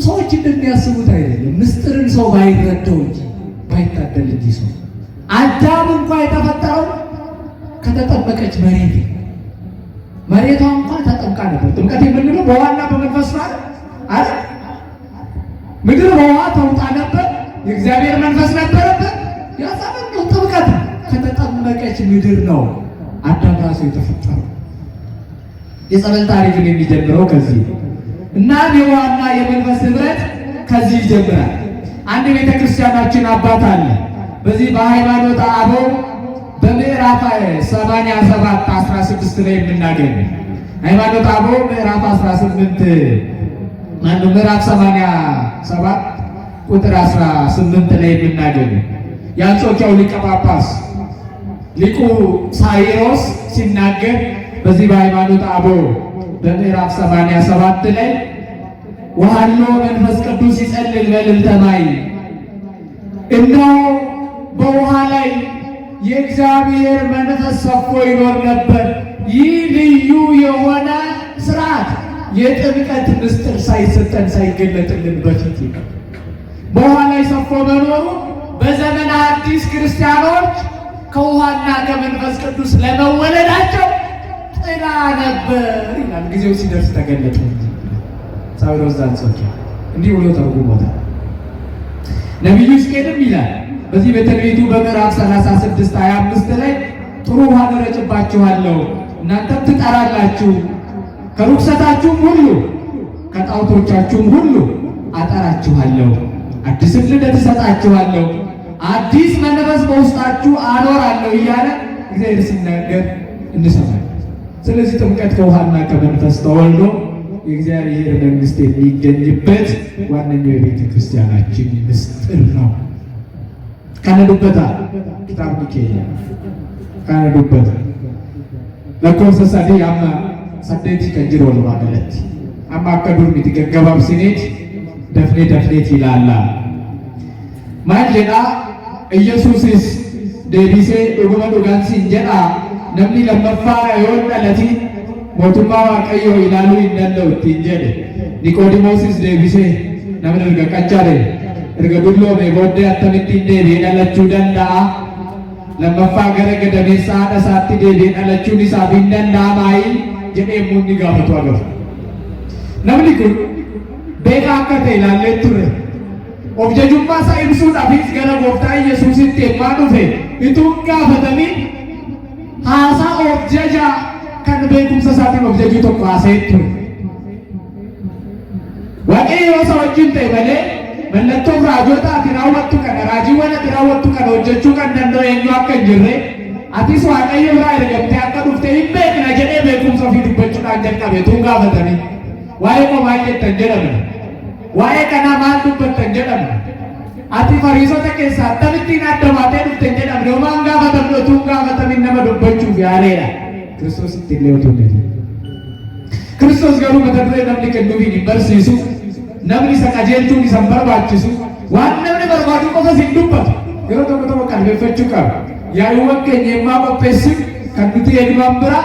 ሰዎች እንደሚያስቡት አይደለም። ምስጢርን ሰው ባይረዳው እንጂ ባይታደል እንጂ ሰው አዳም እንኳን የተፈጠረው ከተጠመቀች መሬቷ እንኳን ተጠምቃ ነበር። ጥምቀት የምንለው በውሃና በመንፈስ ማለት አለ። ምድር በውሃ ተውጣ ነበር፣ የእግዚአብሔር መንፈስ ነበረበት። ያሳበው ጥምቀት ከተጠመቀች ምድር ነው አዳም ራሱ የተፈጠረው። የጸበል ታሪክን የሚጀምረው ከዚህ እና የውሃና የመንፈስ ህብረት ከዚህ ይጀምራል። አንድ ቤተ ክርስቲያናችን አባት አለ። በዚህ በሃይማኖተ አበው በምዕራፍ 87 16 ላይ የምናገኝ ሃይማኖተ አበው ምዕራፍ 18 ምዕራፍ 87 ቁጥር 18 ላይ የምናገኝ የአንጾኪያው ሊቀ ጳጳስ ሊቁ ሳይሮስ ሲናገር በዚህ በሃይማኖተ አበው በምዕራፍ 87 ላይ ወሃሎ መንፈስ ቅዱስ ይጸልል በልዕልተ ማይ፣ እነሆ በውሃ ላይ የእግዚአብሔር መንፈስ ሰፎ ይኖር ነበር። ይህ ልዩ የሆነ ስርዓት የጥምቀት ምስጢር ሳይሰጠን ሳይገለጥልን በፊት በውሃ ላይ ሰፎ መኖሩ በዘመነ አዲስ ክርስቲያኖች ከውሃና ከመንፈስ ቅዱስ ለመወለዳቸው ጥላ ነበር ይላል። ጊዜው ሲደርስ ተገለጠ። ሳይሮስ ዘአንጾኪያ እንዲህ ብሎ ተርጉሞታል። ነቢዩ ሕዝቅኤልም ይላል በዚህ በትንቢቱ በምዕራፍ 36 25 ላይ ጥሩ ውሃ እረጭባችኋለሁ፣ እናንተም ትጠራላችሁ፣ ከርኩሰታችሁም ሁሉ ከጣዖቶቻችሁም ሁሉ አጠራችኋለሁ፣ አዲስም ልደት እሰጣችኋለሁ፣ አዲስ መንፈስ በውስጣችሁ አኖራለሁ እያለ እግዚአብሔር ሲናገር እንሰማለን። ስለዚህ ጥምቀት ከውሃና ከመንፈስ ተወልዶ የእግዚአብሔር መንግሥት የሚገኝበት ዋነኛው የቤተ ክርስቲያናችን ምስጢር ነው። ካነዱበታ ኪታብ ሚኬያ ካነዱበታ ለኮንሰ ሰዲ አማ ሰደቲ ከጅሮ ለማለት አማ ከዱር ሚትገገባብ ሲኔት ደፍኔት ይላላ ማጀዳ ኢየሱስስ ዴቢሴ ዱጉመ ዱጋንሲ እንጀዳ ነምኒ ለመፋ የወደለቲ ሞቱማ ዋቀዮ ይላሉ ይነለው ትንጀደ ኒቆዲሞስስ ዴቢሴ ነምን እርገቀቻለ እርገዱሎ በቦደ አተምቲ ዴቢ ዳለቹ ደንዳ ለመፋ ገረ ገደሜሳ ደሳቲ ዴቢ ዳለቹ ኒሳ ቢንደንዳ ማይ ጀዴ ሙኒ ጋፈቱ አገር ነምኒ ኩን ቤካ አከተ ይላል ቱረ ኦብጀጁማ ሳይብሱ ዳፊስ ገረ ጎፍታ ኢየሱስት የማኑፌ ኢቱን ጋፈተኒ ሃሳ ኦብጀጃ kan beekumsa isaatiin of jajuu tokko haasa'ee ture. Waaqayyo yoo isa wajjin ta'e malee mallattoo raajota ati raawwattu kana raajiiwwan ati raawwattu kana hojjechuu kan danda'u eenyu akka hin jirre atis Waaqayyo irraa ergamtee akka dhufte hin beekna jedhee beekumsa ofii dubbachuudhaan jalqabe tun gaafatanii waa'ee koo maal jettan jedhamne waa'ee kanaa maal dubbattan jedhamne ati Fariisota keessaa akkamittiin adda baatee dhufte jedhamne homaan gaafatamne tun gaafatamin nama dubbachuuf yaaleedha. Kiristoos ittiin leewwatuun Kiristoos garuu mata duree namni kennuufiin hin barsiisu namni isa qajeelchuun isa barbaachisu waan namni barbaadu qofas hin dubbatu yeroo tokko tokko qalbeeffachuu qaba. Yaa'uuwwan keenya yemmaa qopheessu kan nuti eegdumaan bira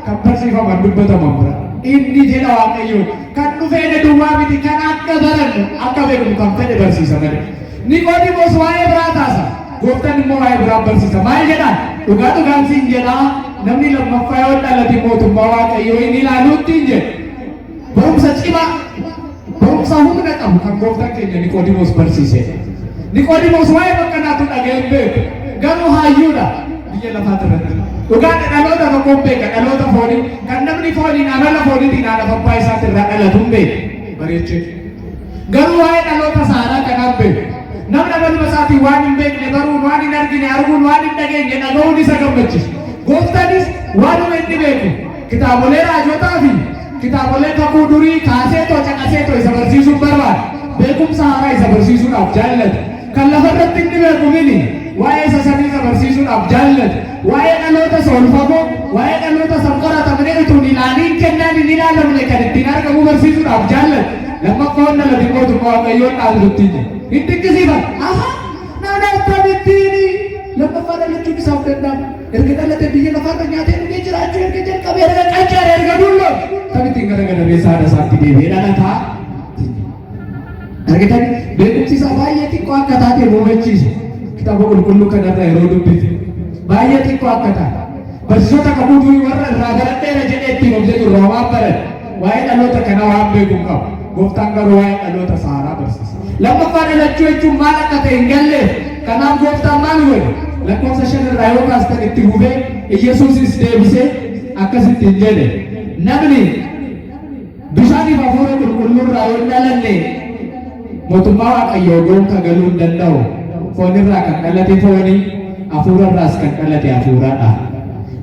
kan barsiifaman dubbataman bira inni jedha Waaqayyo kan dhufeene duwwaa miti kan akka barannu akka beeknu kan fedhe barsiisa malee. Niqoodimoos waa'ee biraa taasa gooftaan immoo waa'ee biraa barsiisa maal jedhaan dhugaa dhugaan siin jedhaa namni lammaffaa yoo dhalate mootummaa Waaqayyoo inni ilaaluutti hin jedhu barumsa cimaa barumsa humna qabu kan gooftaan keenya Niqoodimoos barsiise. Niqoodimoos waa'ee bakkanaatu dhaga'een beeku garuu hayyuudha biyya lafaa irratti dhugaan dhaloota tokkoon beeka dhaloota foonii kan namni fooniin amala fooniitiin haadha abbaa isaatti irraa dhalatuun beeka bareechee garuu waa'ee dhaloota saaraa kanaan beeku namni amaluma isaatiin waan hin beekne baruun waan hin argine arguun waan hin dhageenye dhaga'uun isa gammachiisa. Gooftaanis waanuma inni beeku kitaabolee raajotaa fi kitaabolee kakuu durii kaaseetoo caqaseetoo isa barsiisuun barbaada beekumsa haaraa isa barsiisuudhaaf jaallata kan lafa irratti inni beeku mini waa'ee isa samii isa barsiisuudhaaf jaallata waa'ee dhaloota soolfamoo waa'ee dhaloota sanqoratamanii utuun ilaaliin kennaan hin ilaalamne kan ittiin argamu barsiisuudhaaf jaallata lammaffaan dhalate mootummaa Waaqayyoon dhaalutti hin dinqisiifan nama akkamittiini lammaffaa dhalachuun isaaf danda'ama erga dhalate biyya lafaarra nyaatee dhugee jiraachuu erga jalqabee erga qancare erga dulloo tamittiin gara gadameessa haadha isaatti deebi'ee dhalataa argitani beekumsi isaa baay'ee xiqqoo akka taate hubachiise kitaaba qulqulluu kanarra yeroo dubbise baay'ee xiqqoo akka taate barsiisota kakuu durii warra irraa baradheera jedhee ittiin of jedhu irraa waan barate waa'ee dhaloota kana waan beeku qabu gooftaan garuu waa'ee dhaloota saaraa barsiisa. Lammaffaa dhalachuu jechuun maal akka ta'e hin galleef kanaaf gooftaan maal godhe lakkoofsa 5 irraa yoo kaastan itti hubee Iyesuusis deebisee akkasittiin jedhe namni bishaaniif hafuura qulqulluu irraa yoo dhalanne mootummaa Waaqayyoo goonka galuu hin danda'u. Foonirraa kan dhalate foonii hafuurarraas kan dhalate hafuuradha.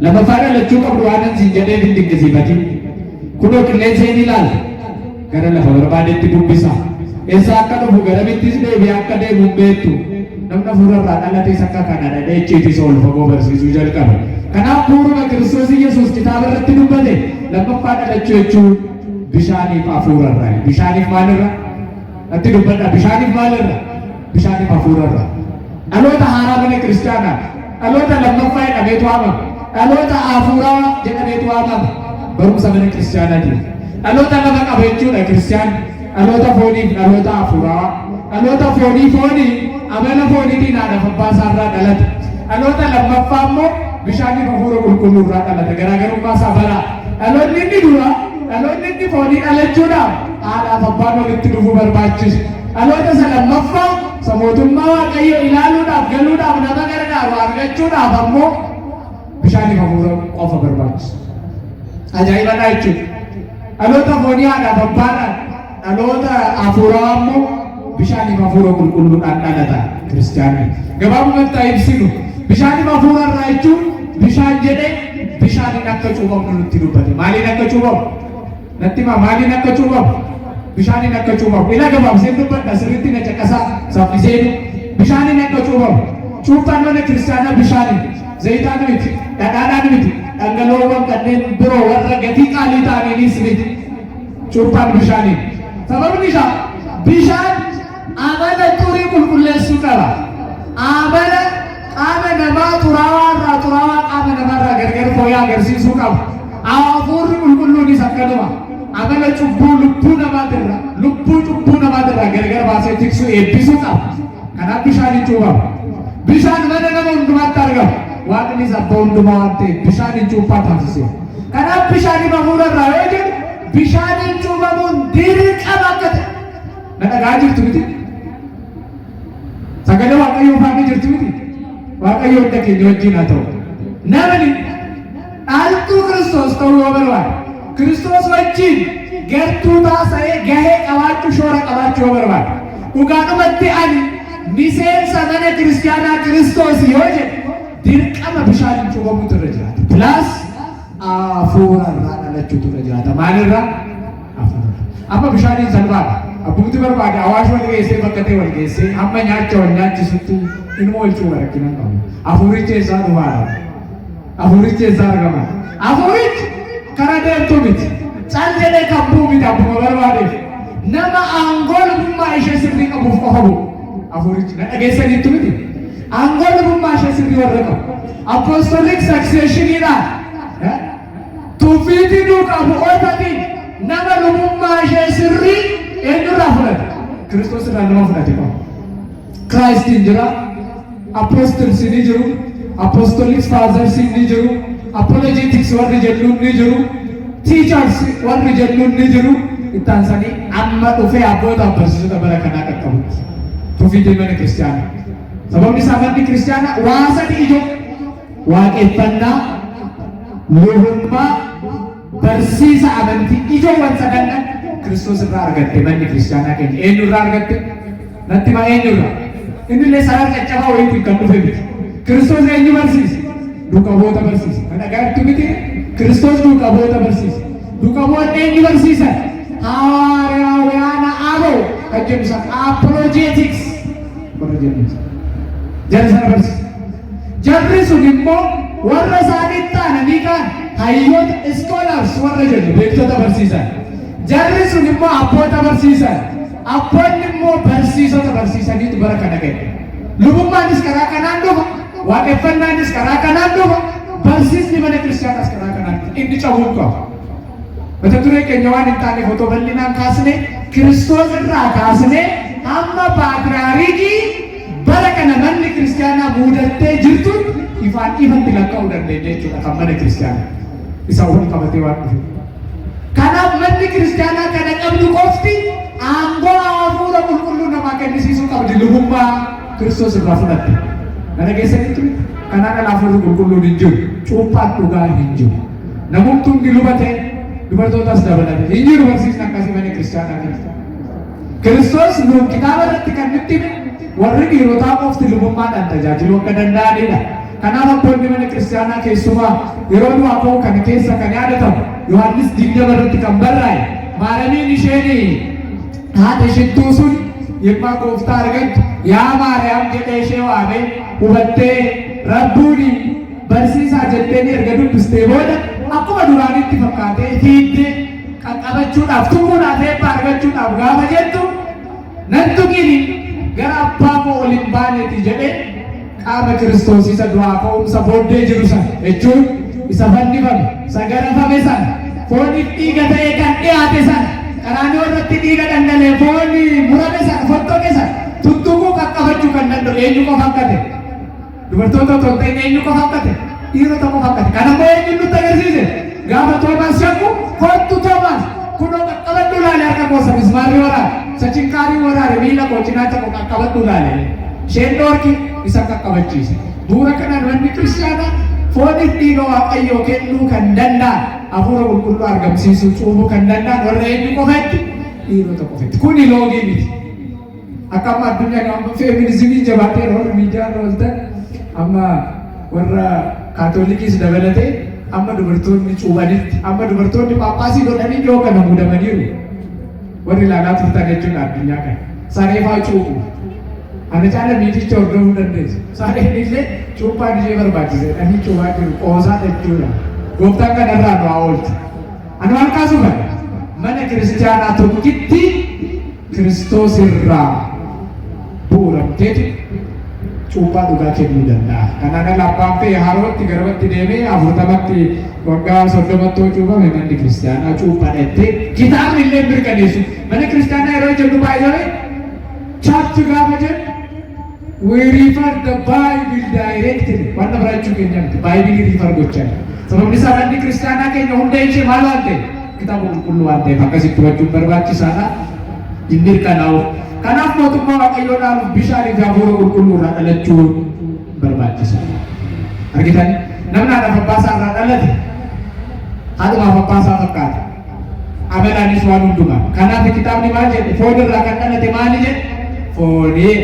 Lammaffaa dhalachuu qabdu waan siin jedhee hin dinqisiifatin kunoo qilleensa hin ilaalle gara lafa barbaadetti bubbisa eessa akka dhufu garamittis deebi'ee akka deemu hin beektu namni hafuurarraa dhalates akka kana dhadheechiitis ol fagoo barsiisuu jalqaba. Kanaaf bu'uuruma Kiristoos Yesuus kitaaba irratti dubbate lammaffaa dhalachuu jechuun bishaaniif hafuurarraa bishaaniif maalirra atti dubbadha bishaaniif maalirra bishaaniif hafuurarraa dhaloota haaraa mana kiristaanaa dhaloota lammaffaa jedhameetu waamama dhaloota hafuuraa jedhameetu waamama barumsa mana kiristaanaati dhaloota lama qaba jechuudha kiristaan dhaloota fooniif dhaloota hafuuraa dhaloota foonii amala fooniitiin haadha abbaa isaarraa dhalate dhaloota lammaffaa immoo bishaaniif hafuura qulqulluurraa dhalate garaagarummaa isaa baraa dhaloonni inni dura dhaloonni inni foonii dhalachuudhaaf haadhaaf abbaan walitti dhufuu barbaachisu dhaloota isa lammaffaa isa mootummaa Waaqayyoo ilaaluudhaaf galuudhaaf nama gargaaru argachuudhaaf ammoo bishaaniif hafuura qofa barbaachisu. Ajaa'ibadha jechuudha. Dhaloota foonii haadhaaf abbaadhaan dhaloota hafuuraa ammoo bishaaniif hafuura qulqulluudhaan dhalata kiristaanni. Gabaabumatti haa ibsinu bishaaniif hafuura irraa jechuun bishaan jedhee bishaaniin akka cuubamu nutti dubbate. Maaliin akka cuubamu? Natti himaa maaliin akka cuubamu? Bishaaniin akka cuubamu. Ila gabaabseen dubbadha sirriitti na caqasaa saffiseen bishaaniin akka cuubamu. Cuuphaan mana kiristaanaa bishaaniin zayitaan miti dhadhaadhaan miti dhangala'oowwan kanneen biroo warra gatii qaalii ta'aniinis miti cuuphaan bishaaniin. Sababni isaa bishaan amala xurii qulqulleessuu qaba. Amala qaama namaa xuraawaa irraa xuraawaa qaama namaarraa gargar fooyyee agarsiisuu qaba. Hafuurri qulqulluunis akkanuma amala cubbuu lubbuu namaatirraa gargar baasee tiksuu eebbisuu qaba. Kanaaf bishaaniin cuubamu. Bishaan mana nama hundumaatti argama. Waaqnis abbaa hundumaa waan ta'eef bishaaniin cuuphaa taasise. Kanaaf bishaaniin hafuura irraa yoo jedhu bishaaniin cuubamuun dirqama akka ta'e na dhagaa jirtu miti. Sagalee Waaqayyoo faana jirtu miti. Waaqayyoo hunda keenya wajjin haa ta'u. Namni altu Kristos ta'uu yoo barbaade Kristos wajjin gartuu taasisee gahee qabaachuu shoora qabaachuu yoo barbaade dhugaadhumatti ani miseensa mana kiristaanaa Kiristoos yoo jedhe dirqama bishaan cuubamuutu irra jiraata. Pilaas hafuurarraa dhalachuutu irra jiraata. Maalirraa? Hafuurarraa. Amma bishaaniin salphaadha. Abbumti barbaade Awaash wal geessee bakka ta'e wal geessee hamma nyaacha wal nyaachisutti ilma olchuu rakkina qabu. Hafuurichi eessaa dhufaadha? Hafuurichi eessaa argama? Hafuurichi karaa deemtuu miti. Cal jedhee kabbuu miti abbuma barbaadeef. Nama aangoo lubummaa ishee sirrii qabuuf qofa bu'u. Hafuurichi na dhageessaniittu miti. Aangoo lubummaa ishee sirrii warra qabu. Apostolic successioniidhaan tuffiitii duukaa bu'ootatiin nama lubummaa ishee sirrii eenyurraa fudhate? Kiristoos irraa nama fudhate qaba. Kiraayistiin jira, apostolsi ni jiru, apostolic fathers ni jiru, apologetics warri jennuun ni jiru, teachers warri jennuun ni jiru. Ittaan sanii amma dhufee abboota barsiisota bara kanaa qaqqabutti. Tuffiitii mana kiristaanaa. Sababni isaa manni kiristaanaa waa sadi ijoo waaqeffannaa, lubummaa, barsiisa amantii ijoowwan sadannan Kiristoos irraa argatte manni kiristaanaa keenya. Eenyu irraa argatte? Natti maa eenyu irraa? Inni illee sarara caccabaa wayiitiin kan dhufe miti. Kiristoos eenyu barsiise? Duuka bu'oota barsiise. Kan dhagaatti miti Kiristoos duuka bu'oota barsiise. Duuka bu'oonni eenyu barsiisan? Hawaariyaan Aboo kan jennu san apologetics warra jennu jarri sana barsiise. Jarri sun immoo warra isaaniitti aananii kaan hayyoota scholars warra jennu beektota barsiisan. Jarri sun immoo abboota barsiisan. Abboonni immoo barsiisota barsiisaniitu bara kana ga'e. Lubummaanis karaa kanaan dhufa, waaqeffannaanis karaa kanaan dhufa, barsiisni mana kiristaanaas karaa kanaan inni cabuun qaba. Mata duree keenya waan hin taaneef otoo bal'inaan kaasne Kiristoos irraa kaasne hamma paatriyaarikii bara kana manni kiristaanaa muudattee jirtuun ifaan ifatti lakkaa'uu dandeenya jechuudha kan mana kiristaanaa. Isa wal qabatee waan dhufe. Kanaaf manni kiristaanaa kana qabdu qofti aangoo hafuura qulqulluu namaa kennisiisuu qabdi lubummaa Kiristoos irraa fudhatte. Mana keessatti kanaan ala hafuurri qulqulluun hin jiru. Cuuphaan dhugaa hin jiru. Namumtuun ni lubate dubartootas dabalate. Hin jiru barsiisni akkasii mana kiristaanaa keessa. Kiristoos nuun kitaaba irratti kan nutti hime warri dhiirotaa qofti lubummaadhaan tajaajiluu akka danda'anidha. Kanaaf abboonni mana kiristaanaa keessumaa yeroo du'aa ka'u kana keessa kan yaadatamu Yohaannis 20 irratti kan barraa'e Maaramiin isheen haadha shittuu sun yemmaa gooftaa argattu yaa Maariyaam jedhee ishee waamee hubattee Rabbuuni barsiisaa jettee erga dubbistee booda akkuma duraanitti fakkaatee fiiddee qaqqabachuudhaaf tuquudhaaf eebba argachuudhaaf gaafa jettu nan tuqini gara abbaa koo ol hin baaneeti jedhee qaama Kiristoos isa du'aa ka'umsa booddee jiru sana jechuun isa fannifame, isa garafame sana, fooniif dhiiga ta'ee kan dhiyaate sana, qaraanii irratti dhiiga dhangalee fooni murame sana, fottoqe sana, tuttuquu qaqqabachuu kan danda'u eenyu qofa akka ta'e. Dubartoota otoo hin ta'in eenyu qofa akka ta'e, dhiirota qofa akka ta'e. Kana immoo eenyu nutti agarsiise? Gaafa Toomaas shakku kottu Toomaas kunoo qaqqabadhu laale harka koo isa mismaarri waraare, isa chinkaarii waraare miila koo cinaacha koo qaqqabadhu laale. Isheen dhoorki isa qaqqabachiise. Bu'uura kanaan manni kiristaanaa fooniif dhiiga Waaqayyoo kennuu kan danda'an, hafuura qulqulluu argamsiisuu cuubuu kan danda'an warra eenyu qofatti? Dhiirota qofatti. Kuni loogii miti. Akka amma addunyaan amma feeminizimii jabaatee warri miidiyaan ooltan amma warra kaatolikiis dabalatee amma dubartoonni cuubanitti amma dubartoonni paappaasii godhanii dhiyoo kana muudamaniiru. Warri ilaalaa turtan jechuudha addunyaa kana. Sareefaa cuubu. Ana caala miidicha hordofuu dandeessu. Saadeen illee cuuphaan ishee barbaachise. Ani cuubaa jiru qoosaa jechuudha. Gooftaan kanarraa nu haa oolchu. Ani waan kaasu kana mana kiristaanaa tokkitti Kiristoos irraa bu'uuramteetu cuuphaa dhugaa kennuu danda'a. Kanaan ala abbaan ta'e harootti garbatti deemee 40 waggaa 30 cuuphame manni kiristaanaa cuuphaa dheettee kitaabni illee mirkaneessu. Mana kiristaanaa yeroo jennu baay'ee chaapti gaafa jennu we refer the Bible directly. Waan barachuu keenya miti. Bible refer gochaa. Sababni isaa manni kiristaanaa keenya hunda ishee maal waan ta'e kitaaba qulqulluu waan ta'eef akkasitti hubachuun barbaachisaadha. Hin mirkanaa'u. Kanaaf mootummaa Waaqayyoo dhaaluuf bishaanii fi hafuura qulqulluu irraa dhalachuun barbaachisaadha. Argitan namni haadha abbaa isaa irraa dhalate haadha abbaasaa fakkaata. Amalaanis waan hundumaa. Kanaaf kitaabni maal jedhe foonirraa kan dhalate maali jedhe foonii.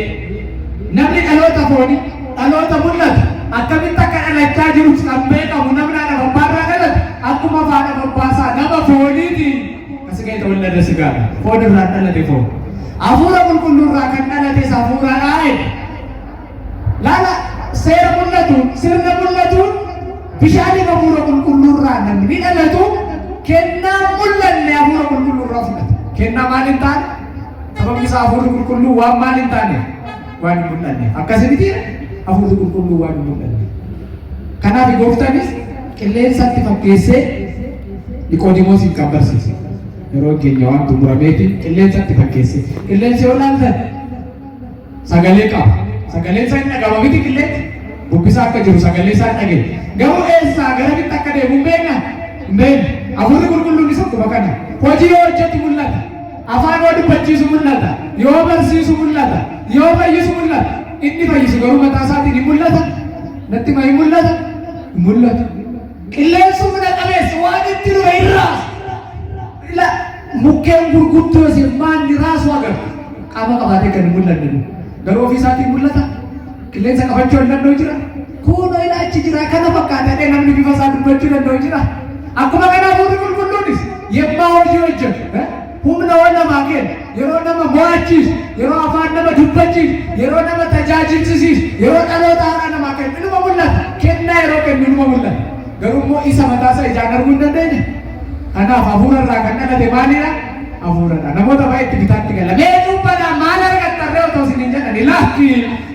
Namni dhaloota foonii dhaloota mul'ata. Akkamitti akka dhalachaa jirus kan beekamu namni haadha abbaarraa dhalate akkuma haadha abbaasaa nama fooniiti. Asigayta wallada sigaadha. Foonirraa dhalate foon. Hafuura qulqulluurraa kan dhalates hafuuradhaa jedhe. Laala seera mul'atu sirna mul'atu bishaanii hafuura qulqulluurraa namni dhalatu kennaa mul'anne hafuura qulqulluurraa fudhata. Kennaa maal hin taane? Sababni isaa hafuurri qulqulluu waan maal hin taane? Waan hin mul'anne. Akkasumatti hafuurri qulqulluu waan hin mul'anne. Kanaaf gooftaanis qilleensatti fakkeessee Niqoodimoosiin kan barsiise. Yeroo keenya waan xumurameetiin qilleensatti fakkeessee. Qilleensi yoo laaltan sagalee qaba. Sagaleen isaa hin dhagahama miti qilleensi. Bubbisaa akka jiru sagalee isaa hin dhageenye. Garuu eessaa garamitti akka deemu hin beekna? Hin beekne. Hafuurri qulqulluun isa akkuma kana. Hojii yoo hojjetu mul'ata. Afaan yoo dubbachiisu mul'ata. Yoo barsiisu mul'ata. Yoo fayyisu mul'ata. Inni fayyisu garuu mataa isaatiin hin mul'ata. Natti ma hin mul'ata? Hin mul'atu. Qilleensumna qabeessa waan itti dhufe hin raasu. Mukkeen gurguddoo maanni raasu agarra. Qaama qabaatee kan hin mul'anne. Garuu ofii isaatiin mul'ata. Qilleensa qabachuu hin danda'u jira. Kunoo ilaachi jira kana fakkaatee namni bifa isaa dubbachuu danda'u jira. Akkuma kana hafuurri qulqulluunis yemmuu hojii hojjetu humna namaa kenna. Yeroo nama mo'achiisu, yeroo afaan nama dubbachiisu, yeroo nama tajaajilsiisu, yeroo dhaloota haaraa namaa kennu inuma mul'ata. Kennaa yeroo kennu inuma mul'ata. Garuu immoo isa mataa isaa ijaan arguu hin dandeenye. Kanaaf hafuurarraa kan dhalate maalidha? Hafuuradha. Namoota baay'eetti bitaatti gala. Mee cuuphaadhaan maal argattarree otoo isin hin jedhani laakki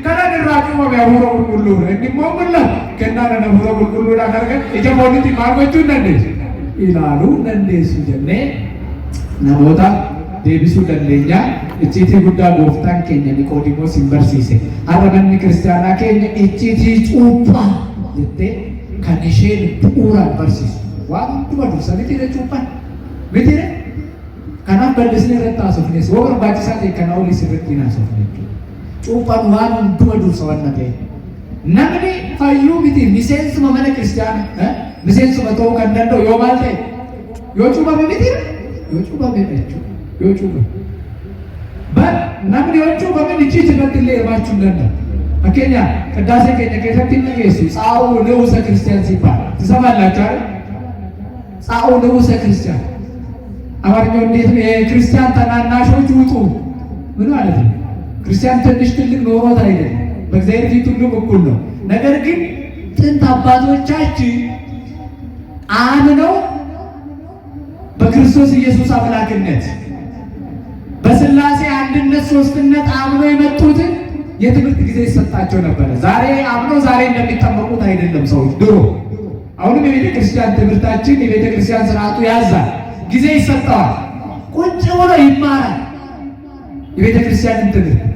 kanaan irraa cuuphame hafuura qulqulluudha. Inni immoo mul'ata. Kennaadhaan hafuura qulqulluudhaan argate ija foonitti maal gochuu hin dandeessu? Ilaaluu hin dandeessu jennee namoota deebisuu dandeenya. Icciitii guddaa gooftaan keenya Niqoodimoos hin barsiise. Har'a manni kiristaanaa keenya icciitii cuuphaa jettee kan isheen bu'uuraan barsiisu. Waan hunduma dursa mitiire cuuphaan mitiire. Kanaaf bal'isnee irratti haasofnes yoo barbaachisaa ta'e kana olis irratti hin haasofne jechuudha. Cuuphaan waan hunduma dursa waan ta'e. Namni fayyuu miti miseensuma mana kiristaanaa miseensuma ta'uu kan danda'u yoo maal ta'e yoo cuuphame mitiire yoo cuuphame jechuudha yoo cuuphame. Namni yoo cuuphame icciitii irratti illee hirmaachuu hin danda'u. Fakkeenyaaf qaddaasee keenya keessatti hin dhageessu tsaa'uu ንዑሰ ክርስቲያን ሲባል ትሰማላችሁ አይደል? tsaa'uu ንዑሰ ክርስቲያን አማርኛው እንዴት ነው? የክርስቲያን ታናናሾች ውጡ ምን ማለት ነው? ክርስቲያን ትንሽ ትልቅ ኖሮት አይደለም። በእግዚአብሔር ፊት ሁሉም እኩል ነው። ነገር ግን ጥንት አባቶቻችን አምነው በክርስቶስ ኢየሱስ አምላክነት በሥላሴ አንድነት ሶስትነት አምነው የመጡትን የትምህርት ጊዜ ይሰጣቸው ነበር። ዛሬ አምነው ዛሬ እንደሚጠመቁት አይደለም ሰዎች ድሮ። አሁንም የቤተ ክርስቲያን ትምህርታችን የቤተ ክርስቲያን ስርዓቱ ያዛል። ጊዜ ይሰጠዋል። ቁጭ ብሎ ይማራል። የቤተ ክርስቲያንን ትምህርት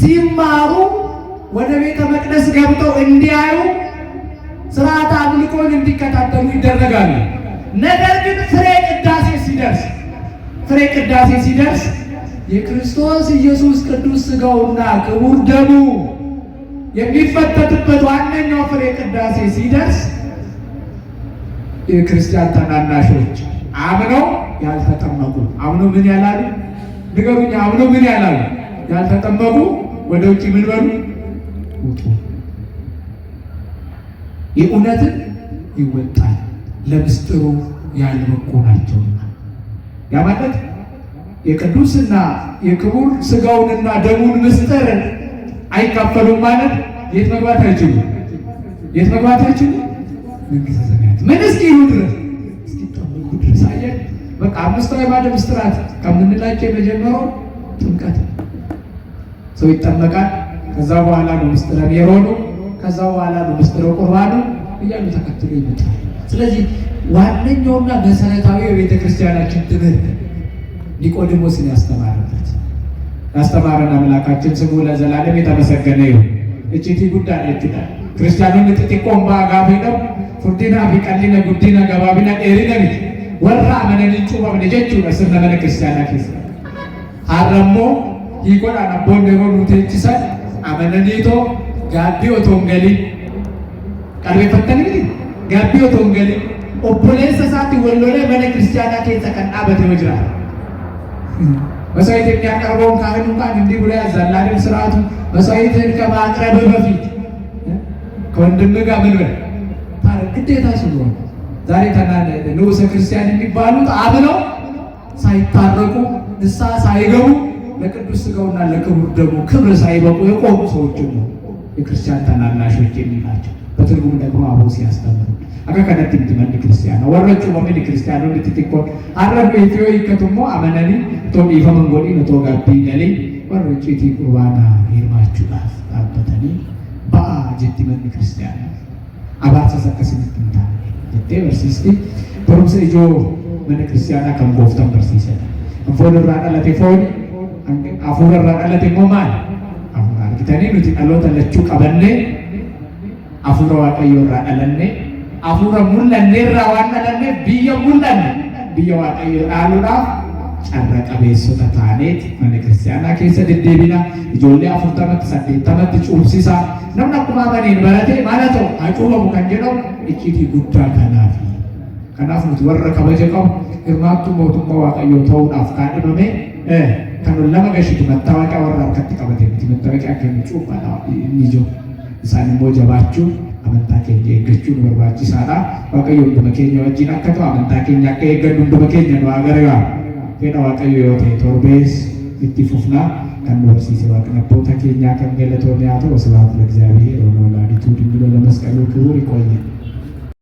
ሲማሩ ወደ ቤተ መቅደስ ገብተው እንዲያዩ ስርዓተ አምልኮን እንዲከታተሉ ይደረጋሉ። ነገር ግን ፍሬ ቅዳሴ ሲደርስ የክርስቶስ ኢየሱስ ቅዱስ ሥጋውና ክቡር ደሙ የሚፈተትበት ዋነኛው ፍሬ ቅዳሴ ሲደርስ የክርስቲያን ታናናሾች አምነው ያልተጠመቁ አምነው ምን ያላሉ ንገሩኝ? አምነው ምን ያላሉ ያልተጠመቁ ወደ ውጭ ምን በሉ ውጡ። የእውነትን ይወጣል ለምስጢሩ ያልበቁ ናቸውና። ያ ማለት የቅዱስና የክቡር ሥጋውንና ደሙን ምስጢር አይካፈሉም ማለት የት መግባት አይችሉም? የት መግባት አይችሉም? መንግሥተ ሰማያት ምን እስኪሉ ድረስ እስኪጠመቁ ድረስ። አየህ፣ በቃ አምስቱ አዕማደ ምስጢራት ከምንላቸው የመጀመሪያው ጥምቀት። ሰው ይጠመቃል። ከዛ በኋላ ነው ምስጢረ ሜሮኑ፣ ከዛ በኋላ ነው ምስጢረ ቁርባኑ እያሉ ተከትሎ ይመጣል። ስለዚህ ዋነኛውና መሰረታዊ የቤተ ክርስቲያናችን ትምህርት ኒቆዲሞስን ያስተማረን አምላካችን ስሙ ለዘላለም የተመሰገነ ይሁን። እቺቲ ጉዳይ እችላል ክርስቲያኑን ጥጥቆም ባጋፊ ነው ፉርዲና ቢቀሊነ ጉዲና ገባቢና ኤሪነን ወራ አመነን ጩባብነ ጀቹ ለስነ መነ ክርስቲያና ኪስ አረሞ ይቆዳ ነቦን ደጎኑ ተጭሰ አመነኒቶ ጋቢዮ ቶንገሊ ቀርቤ ፈተን ጋቢዮ ቶንገሊ obboleessa isaatti wallolee mana kiristaanaa keessa kan dhaabatee jira. መስዋዕት የሚያቀርበውን ካህኑ እንኳን እንዲህ ብሎ ያዛል አይደል? ስርዓቱ መስዋዕትን ከማቅረብ በፊት ከወንድም ጋር ምን በል ታረቅ ግዴታ ስለሆነ ዛሬ ንዑሰ ክርስቲያን የሚባሉት አብለው ሳይታረቁ ንስሐ ሳይገቡ ለቅዱስ ሥጋውና ለክቡር ደሙ ክብር ሳይበቁ የቆሙ ሰዎች ነው የክርስቲያን ታናናሾች የሚላቸው። በትርጉም ደግሞ አበው ሲያስተምሩ አከከነት እንድመን ክርስቲያን ወረቹ በሚል ክርስቲያኑ እንድትጥቆ አረብ ኢትዮ ይከቱሞ አመነኒ ቶም ይፈመንጎሊ ነቶ ጋቢ ገሊ ወረቹ ኢቲ ቁርባና ይርማችሁ አባተኒ ባጀት መን ክርስቲያን አባተ ሰከስንት እንታ ጀቴ በርሲስቲ ፖሮምሰ ኢጆ መን ክርስቲያና ከንጎፍተን በርሲሰ እንፎልራ ዳለቴ ፎኒ አፉረራ ዳለቴ ሞማል አፉራ አርጊተኒ ኑቲ ዳሎተ ለቹ ቀበኔ አፉራ ዋቀዮራ ዳለኔ አፉራ ሙለኔራ ዋናለኔ ቢየ ሙለኔ ቢየ ዋቀዮ ዳሉዳ ጨረቀ ቤሶታ ታኔት መን ክርስቲያና ከሰ ደደቢና ኢጆሌ አፉርተመት ሰደተመት ጩብሲሳ ነምና ኩማባኔን በረቴ ማለቶ አጩበሙ ከንጀለው እቺቲ ጉዳ ከናፊ ከናፍ ሙት ወረ ከበጀቀው ግርማቱ ሞቱማ ዋቀዮ ተውዳፍ ካደመሜ ከኑ ለመገሽት መታወቂያ ወራ ከትቀበቴ መታወቂያ ከንጩ ባላ ይጆ ሳንሞ ጀባችሁ አመንታ ከኘ ገቹ ወርባቺ ሳዳ ዋቀዮ እንደመከኛ ወጂና ከቶ አመንታ ከኛ ከገዱ እንደመከኛ ነው አገረጋ ፌዳ ዋቀዮ yote ቶርቤስ ኢቲፉፍና ከንወርሲስ ዋቀነቦታ ከኛ ከንገለቶ ያቶ ወስብሐት ለእግዚአብሔር ወለወላዲቱ ድንግል ለመስቀሉ ክቡር ይቆየ።